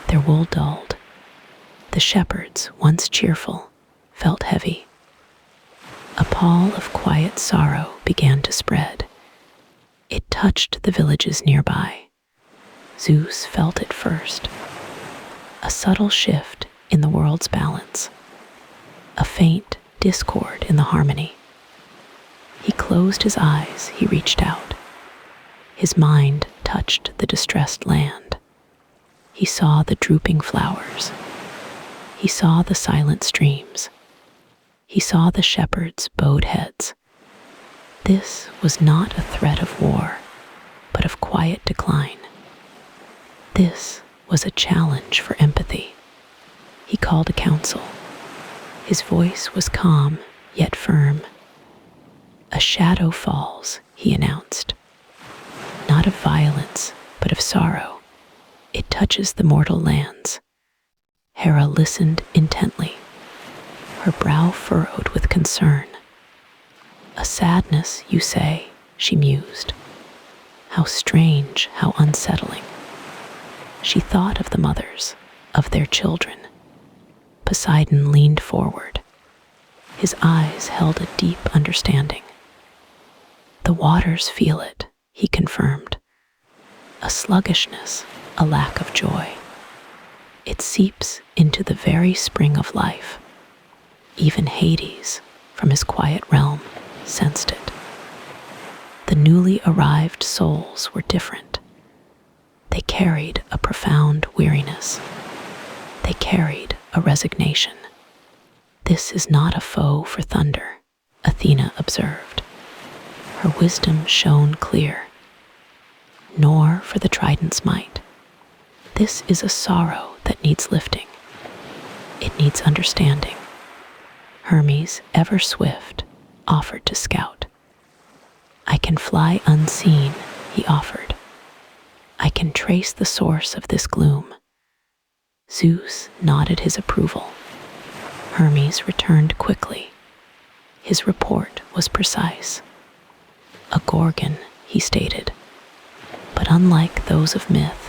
Their wool dulled. The shepherds, once cheerful, felt heavy. A pall of quiet sorrow began to spread. It touched the villages nearby. Zeus felt it first. A subtle shift in the world's balance. A faint discord in the harmony. He closed his eyes, he reached out. His mind touched the distressed land. He saw the drooping flowers. He saw the silent streams. He saw the shepherds' bowed heads. This was not a threat of war, but of quiet decline. This was a challenge for empathy. He called a council. His voice was calm, yet firm. "A shadow falls," he announced. "Not of violence, but of sorrow. It touches the mortal lands." Hera listened intently, her brow furrowed with concern. "A sadness, you say," she mused. "How strange, how unsettling." She thought of the mothers, of their children. Poseidon leaned forward. His eyes held a deep understanding. "The waters feel it," he confirmed. "A sluggishness, a lack of joy. It seeps into the very spring of life. Even Hades, from his quiet realm, sensed it." The newly arrived souls were different. They carried a profound weariness. They carried a resignation. "This is not a foe for thunder," Athena observed. Her wisdom shone clear. "Nor for the trident's might. This is a sorrow that needs lifting. It needs understanding." Hermes, ever swift, offered to scout. "I can fly unseen," he offered. "I can trace the source of this gloom." Zeus nodded his approval. Hermes returned quickly. His report was precise. "A gorgon," he stated. "But unlike those of myth,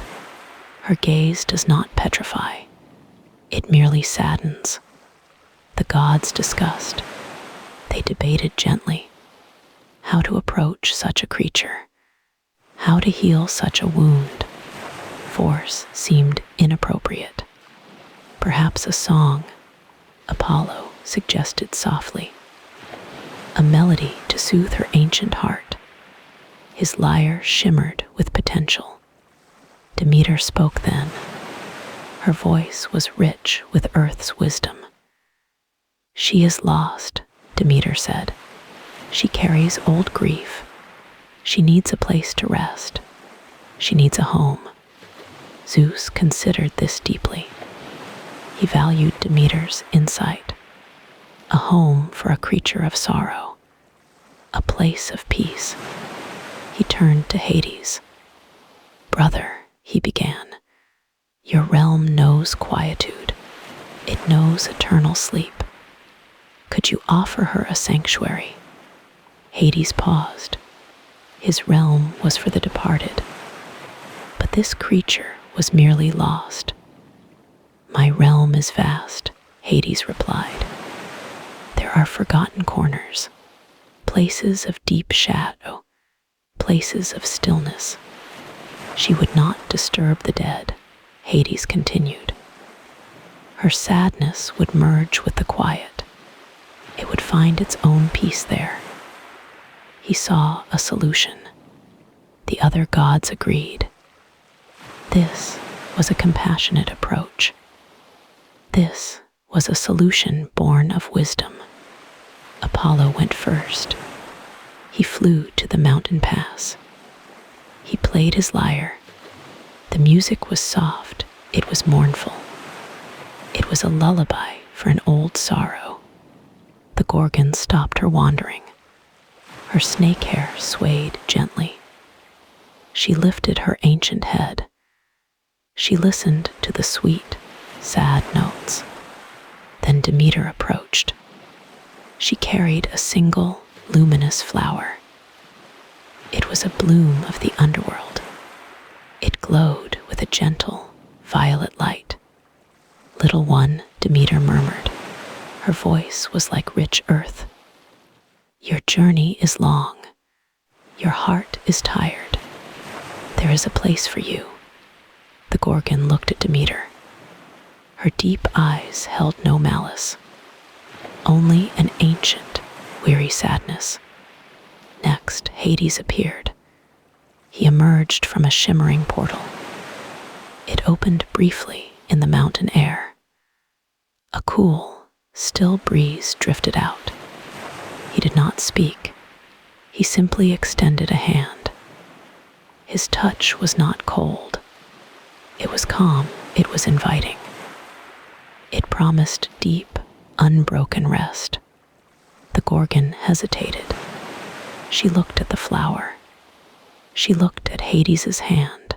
her gaze does not petrify. It merely saddens." The gods discussed. They debated gently how to approach such a creature, how to heal such a wound. Force seemed inappropriate. "Perhaps a song," Apollo suggested softly. "A melody to soothe her ancient heart." His lyre shimmered with potential. Demeter spoke then. Her voice was rich with Earth's wisdom. "She is lost," Demeter said. "She carries old grief. She needs a place to rest. She needs a home." Zeus considered this deeply. He valued Demeter's insight. A home for a creature of sorrow. A place of peace. He turned to Hades. "Brother," he began, "your realm knows quietude. It knows eternal sleep. Could you offer her a sanctuary?" Hades paused. His realm was for the departed, but this creature was merely lost. "My realm is vast," Hades replied. "There are forgotten corners, places of deep shadow, places of stillness." "She would not disturb the dead," Hades continued. "Her sadness would merge with the quiet. It would find its own peace there." He saw a solution. The other gods agreed. This was a compassionate approach. This was a solution born of wisdom. Apollo went first. He flew to the mountain pass. He played his lyre. The music was soft, it was mournful. It was a lullaby for an old sorrow. The Gorgon stopped her wandering. Her snake hair swayed gently. She lifted her ancient head. She listened to the sweet, sad notes. Then Demeter approached. She carried a single, luminous flower. It was a bloom of the underworld. It glowed with a gentle, violet light. "Little one," Demeter murmured. Her voice was like rich earth. "Your journey is long. Your heart is tired. There is a place for you." The Gorgon looked at Demeter. Her deep eyes held no malice, only an ancient, weary sadness. Next, Hades appeared. He emerged from a shimmering portal. It opened briefly in the mountain air. A cool, still breeze drifted out. He did not speak. He simply extended a hand. His touch was not cold. It was calm. It was inviting. It promised deep, unbroken rest. The Gorgon hesitated. She looked at the flower. She looked at Hades's hand.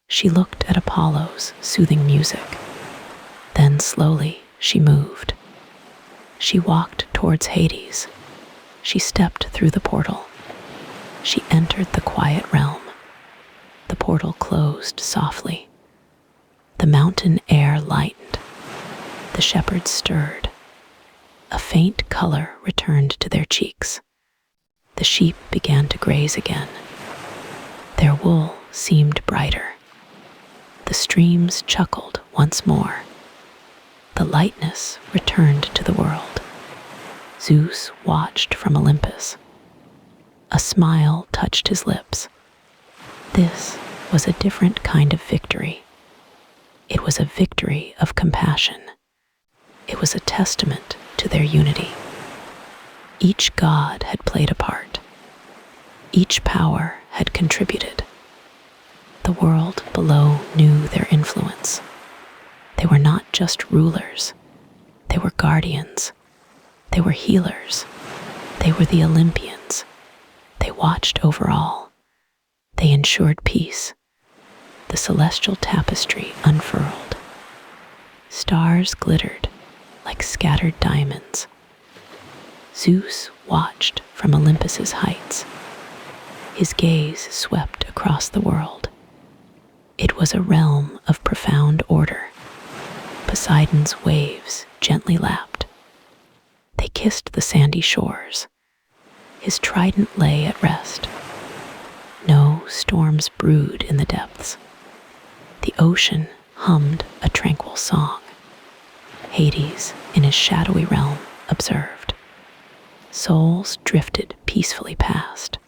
She looked at Apollo's soothing music. Then slowly she moved. She walked towards Hades. She stepped through the portal. She entered the quiet realm. The portal closed softly. The mountain air lightened. The shepherds stirred. A faint color returned to their cheeks. The sheep began to graze again. Their wool seemed brighter. The streams chuckled once more. The lightness returned to the world. Zeus watched from Olympus. A smile touched his lips. This was a different kind of victory. It was a victory of compassion. It was a testament to their unity. Each god had played a part. Each power had contributed. The world below knew their influence. They were not just rulers. They were guardians. They were healers. They were the Olympians. They watched over all. They ensured peace. The celestial tapestry unfurled. Stars glittered like scattered diamonds. Zeus watched from Olympus's heights. His gaze swept across the world. It was a realm of profound order. Poseidon's waves gently lapped. They kissed the sandy shores. His trident lay at rest. No storms brewed in the depths. The ocean hummed a tranquil song. Hades, in his shadowy realm, observed. Souls drifted peacefully past.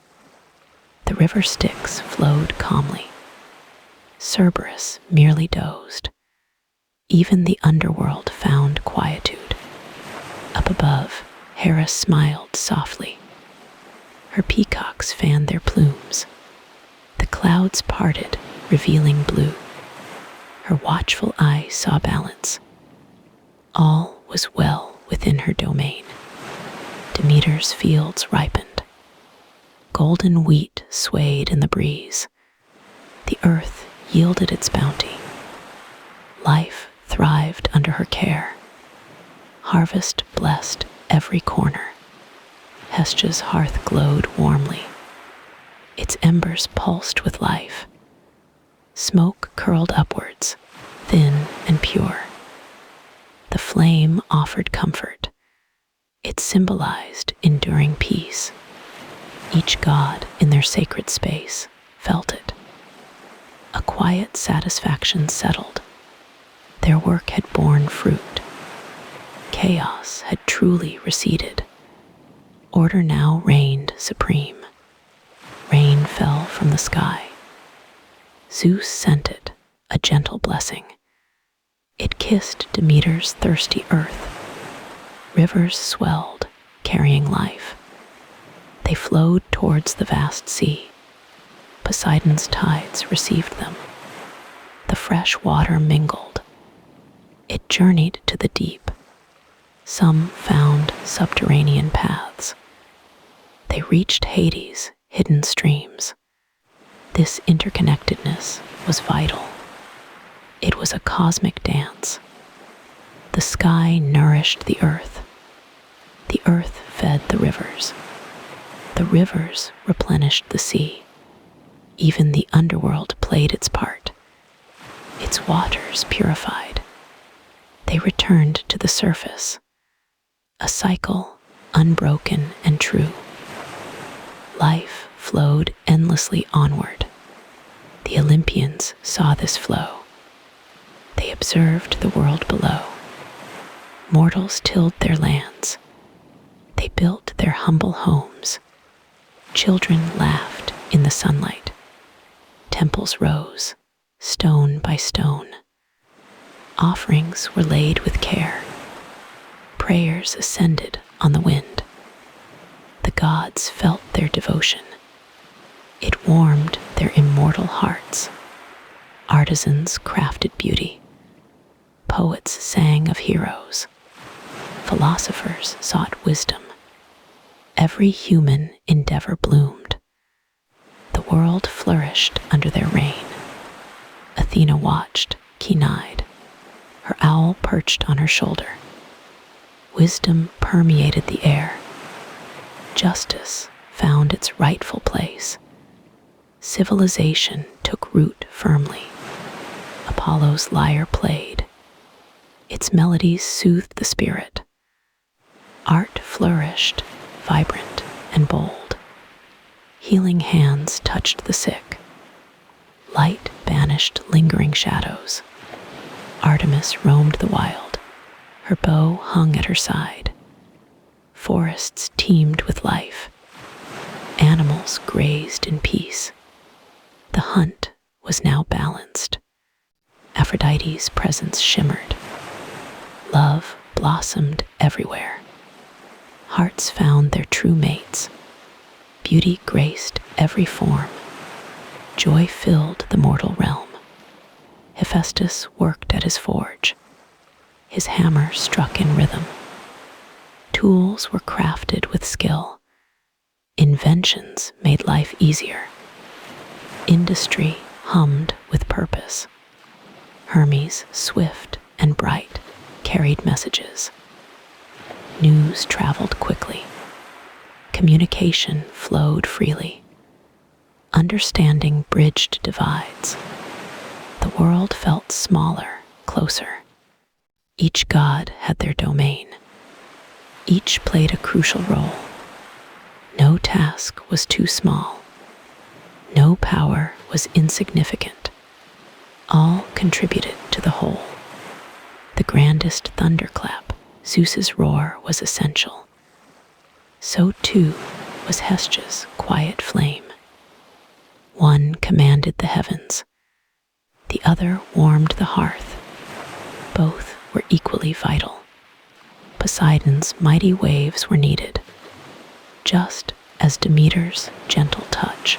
The river Styx flowed calmly. Cerberus merely dozed. Even the underworld found quietude. Up above, Hera smiled softly. Her peacocks fanned their plumes. The clouds parted, revealing blue. Her watchful eye saw balance. All was well within her domain. Demeter's fields ripened. Golden wheat swayed in the breeze. The earth yielded its bounty. Life thrived under her care. Harvest blessed every corner. Hestia's hearth glowed warmly. Its embers pulsed with life. Smoke curled upwards, thin and pure. The flame offered comfort. It symbolized enduring peace. Each god in their sacred space felt it. A quiet satisfaction settled. Their work had borne fruit. Chaos had truly receded. Order now reigned supreme. Rain fell from the sky. Zeus sent it, a gentle blessing. It kissed Demeter's thirsty earth. Rivers swelled, carrying life. They flowed towards the vast sea. Poseidon's tides received them. The fresh water mingled. It journeyed to the deep. Some found subterranean paths. They reached Hades' hidden streams. This interconnectedness was vital. It was a cosmic dance. The sky nourished the earth. The earth fed the rivers. The rivers replenished the sea. Even the underworld played its part. Its waters purified. They returned to the surface. A cycle unbroken and true. Life flowed endlessly onward. The Olympians saw this flow. They observed the world below. Mortals tilled their lands. They built their humble homes. Children laughed in the sunlight. Temples rose, stone by stone. Offerings were laid with care. Prayers ascended on the wind. The gods felt their devotion. It warmed their immortal hearts. Artisans crafted beauty. Poets sang of heroes. Philosophers sought wisdom. Every human endeavor bloomed. The world flourished under their reign. Athena watched, keen-eyed, her owl perched on her shoulder. Wisdom permeated the air. Justice found its rightful place. Civilization took root firmly. Apollo's lyre played. Its melodies soothed the spirit. Art flourished, vibrant and bold. Healing hands touched the sick. Light banished lingering shadows. Artemis roamed the wild. Her bow hung at her side. Forests teemed with life. Animals grazed in peace. The hunt was now balanced. Aphrodite's presence shimmered. Love blossomed everywhere. Hearts found their true mates. Beauty graced every form. Joy filled the mortal realm. Hephaestus worked at his forge. His hammer struck in rhythm. Tools were crafted with skill. Inventions made life easier. Industry hummed with purpose. Hermes, swift and bright, carried messages. News traveled quickly. Communication flowed freely. Understanding bridged divides. The world felt smaller, closer. Each god had their domain. Each played a crucial role. No task was too small. No power was insignificant. All contributed to the whole. The grandest thunderclap, Zeus's roar, was essential. So too was Hestia's quiet flame. One commanded the heavens. The other warmed the hearth. Both were equally vital. Poseidon's mighty waves were needed, just as Demeter's gentle touch.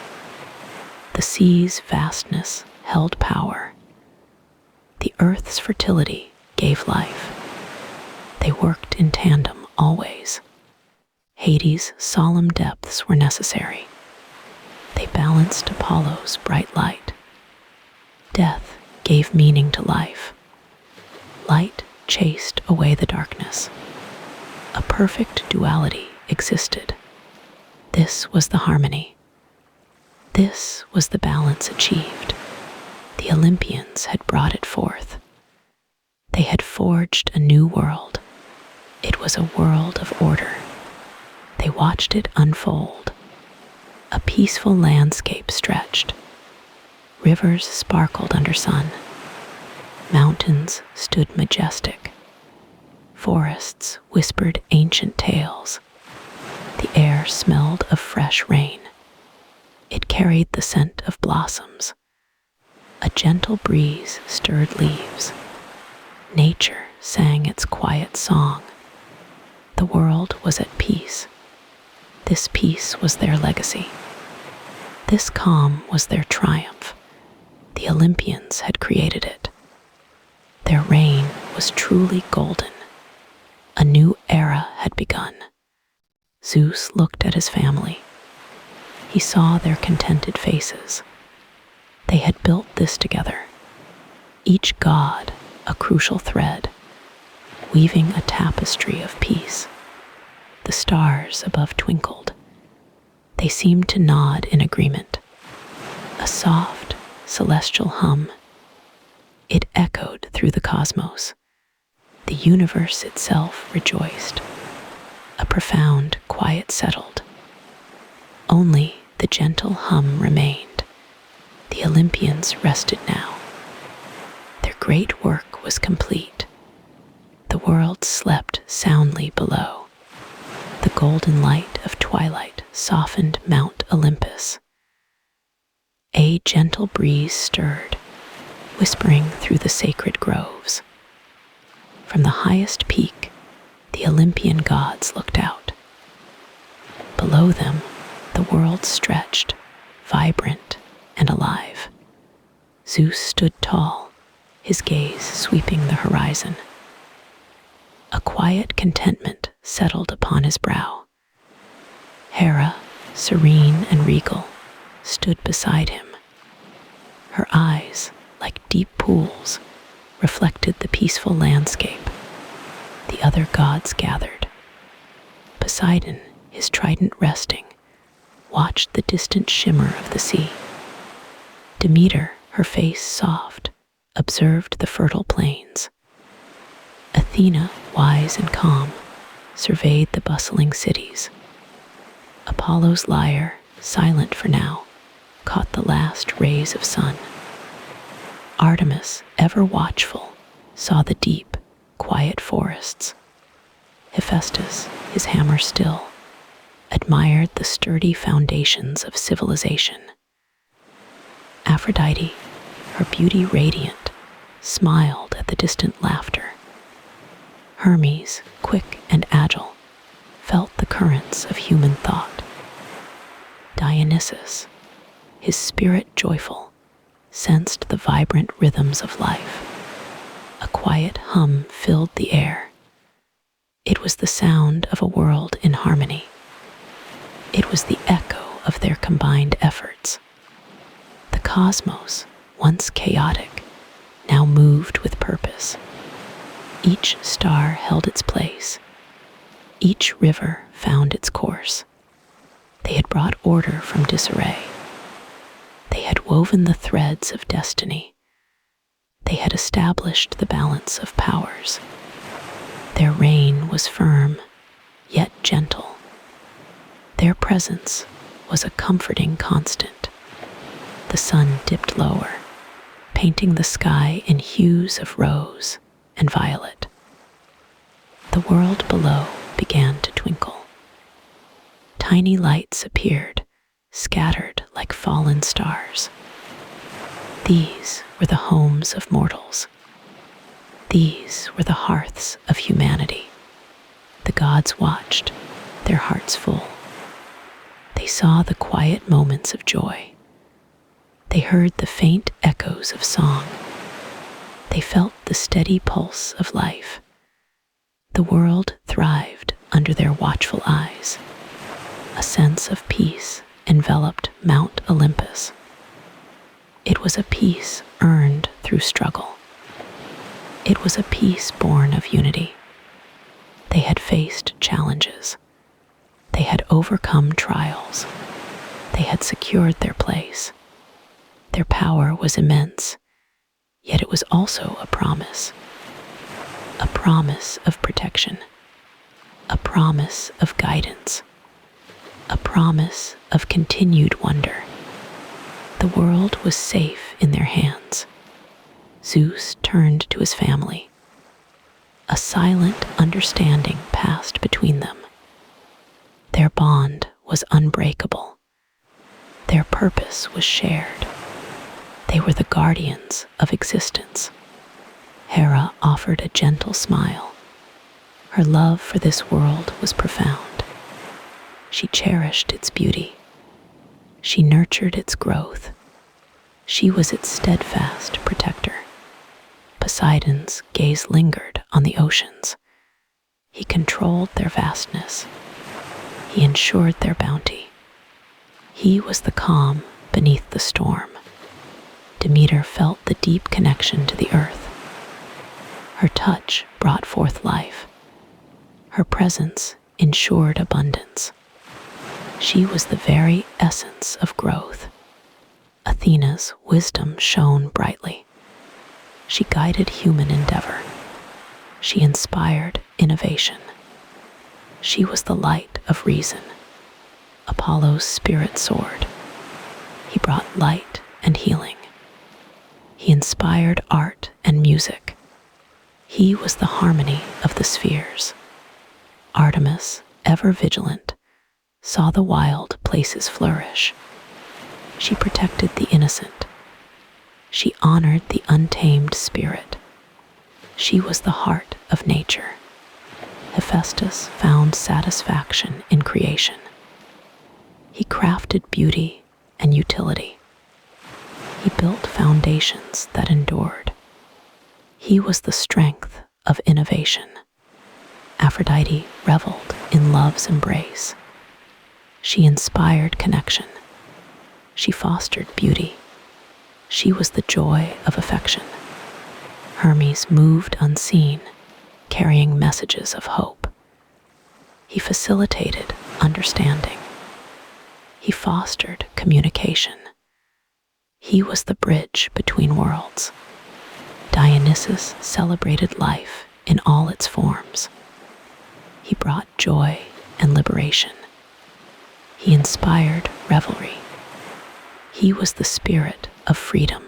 The sea's vastness held power. The earth's fertility gave life. They worked in tandem always. Hades' solemn depths were necessary. They balanced Apollo's bright light. Death gave meaning to life. Light chased away the darkness. A perfect duality existed. This was the harmony. This was the balance achieved. The Olympians had brought it forth. They had forged a new world. It was a world of order. They watched it unfold. A peaceful landscape stretched. Rivers sparkled under sun. Mountains stood majestic. Forests whispered ancient tales. The air smelled of fresh rain. It carried the scent of blossoms. A gentle breeze stirred leaves. Nature sang its quiet song. The world was at peace. This peace was their legacy. This calm was their triumph. The Olympians had created it. Their reign was truly golden. A new era had begun. Zeus looked at his family. He saw their contented faces. They had built this together, each god a crucial thread, weaving a tapestry of peace. The stars above twinkled. They seemed to nod in agreement. A soft, celestial hum. It echoed through the cosmos. The universe itself rejoiced. A profound quiet settled. Only the gentle hum remained. The Olympians rested now. Their great work was complete. The world slept soundly below. The golden light of twilight softened Mount Olympus. A gentle breeze stirred, whispering through the sacred groves. From the highest peak, the Olympian gods looked out. Below them, the world stretched, vibrant and alive. Zeus stood tall, his gaze sweeping the horizon. A quiet contentment settled upon his brow. Hera, serene and regal, stood beside him. Her eyes, like deep pools, reflected the peaceful landscape. The other gods gathered. Poseidon, his trident resting, watched the distant shimmer of the sea. Demeter, her face soft, observed the fertile plains. Athena, wise and calm, surveyed the bustling cities. Apollo's lyre, silent for now, caught the last rays of sun. Artemis, ever watchful, saw the deep, quiet forests. Hephaestus, his hammer still, admired the sturdy foundations of civilization. Aphrodite, her beauty radiant, smiled at the distant laughter. Hermes, quick and agile, felt the currents of human thought. Dionysus, his spirit joyful, sensed the vibrant rhythms of life. A quiet hum filled the air. It was the sound of a world in harmony. It was the echo of their combined efforts. The cosmos, once chaotic, now moved with purpose. Each star held its place. Each river found its course. They had brought order from disarray. They had woven the threads of destiny. They had established the balance of powers. Their reign was firm, yet gentle. Their presence was a comforting constant. The sun dipped lower, painting the sky in hues of rose and violet. The world below began to twinkle. Tiny lights appeared, scattered like fallen stars. These were the homes of mortals. These were the hearths of humanity. The gods watched, their hearts full. They saw the quiet moments of joy. They heard the faint echoes of song. They felt the steady pulse of life. The world thrived under their watchful eyes. A sense of peace enveloped Mount Olympus. It was a peace earned through struggle. It was a peace born of unity. They had faced challenges. They had overcome trials. They had secured their place. Their power was immense, yet it was also a promise of protection, a promise of guidance, a promise of continued wonder. The world was safe in their hands. Zeus turned to his family. A silent understanding passed between them. Their bond was unbreakable. Their purpose was shared. They were the guardians of existence. Hera offered a gentle smile. Her love for this world was profound. She cherished its beauty. She nurtured its growth. She was its steadfast protector. Poseidon's gaze lingered on the oceans. He controlled their vastness. He ensured their bounty. He was the calm beneath the storm. Demeter felt the deep connection to the earth. Her touch brought forth life. Her presence ensured abundance. She was the very essence of growth. Athena's wisdom shone brightly. She guided human endeavor. She inspired innovation. She was the light of reason. Apollo's spirit soared. He brought light and healing. He inspired art and music. He was the harmony of the spheres. Artemis, ever vigilant, saw the wild places flourish. She protected the innocent. She honored the untamed spirit. She was the heart of nature. Hephaestus found satisfaction in creation. He crafted beauty and utility. He built foundations that endured. He was the strength of innovation. Aphrodite reveled in love's embrace. She inspired connection. She fostered beauty. She was the joy of affection. Hermes moved unseen, carrying messages of hope. He facilitated understanding. He fostered communication. He was the bridge between worlds. Dionysus celebrated life in all its forms. He brought joy and liberation. He inspired revelry. He was the spirit of freedom.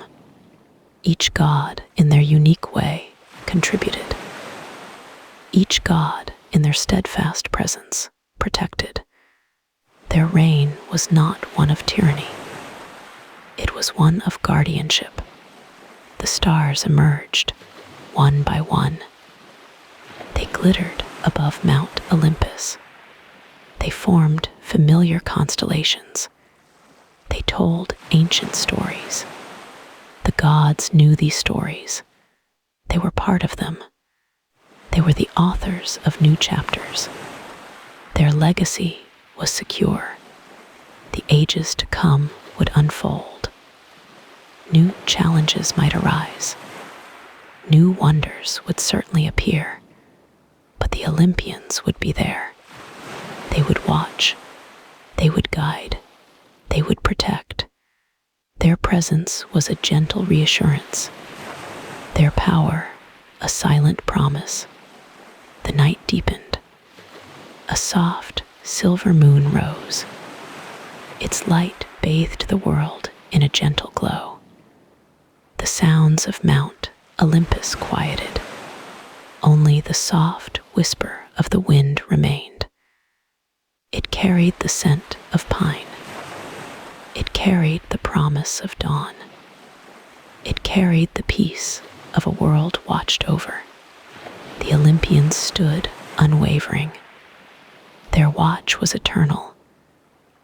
Each god, in their unique way, contributed. Each god, in their steadfast presence, protected. Their reign was not one of tyranny. It was one of guardianship. The stars emerged, one by one. They glittered above Mount Olympus. They formed familiar constellations. They told ancient stories. The gods knew these stories. They were part of them. They were the authors of new chapters. Their legacy was secure. The ages to come would unfold. New challenges might arise. New wonders would certainly appear. But the Olympians would be there. They would watch. They would guide. They would protect. Their presence was a gentle reassurance. Their power, a silent promise. The night deepened. A soft, silver moon rose. Its light bathed the world in a gentle glow. The sounds of Mount Olympus quieted. Only the soft whisper of the wind remained. It carried the scent of pine. It carried the promise of dawn. It carried the peace of a world watched over. The Olympians stood unwavering. Their watch was eternal.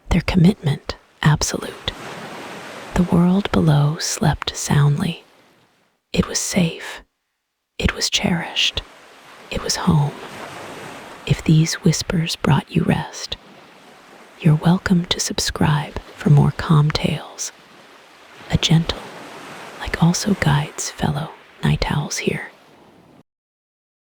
Their commitment absolute. The world below slept soundly. It was safe. It was cherished. It was home. If these whispers brought you rest, you're welcome to subscribe for more calm tales. A gentle, like also guides fellow night owls here.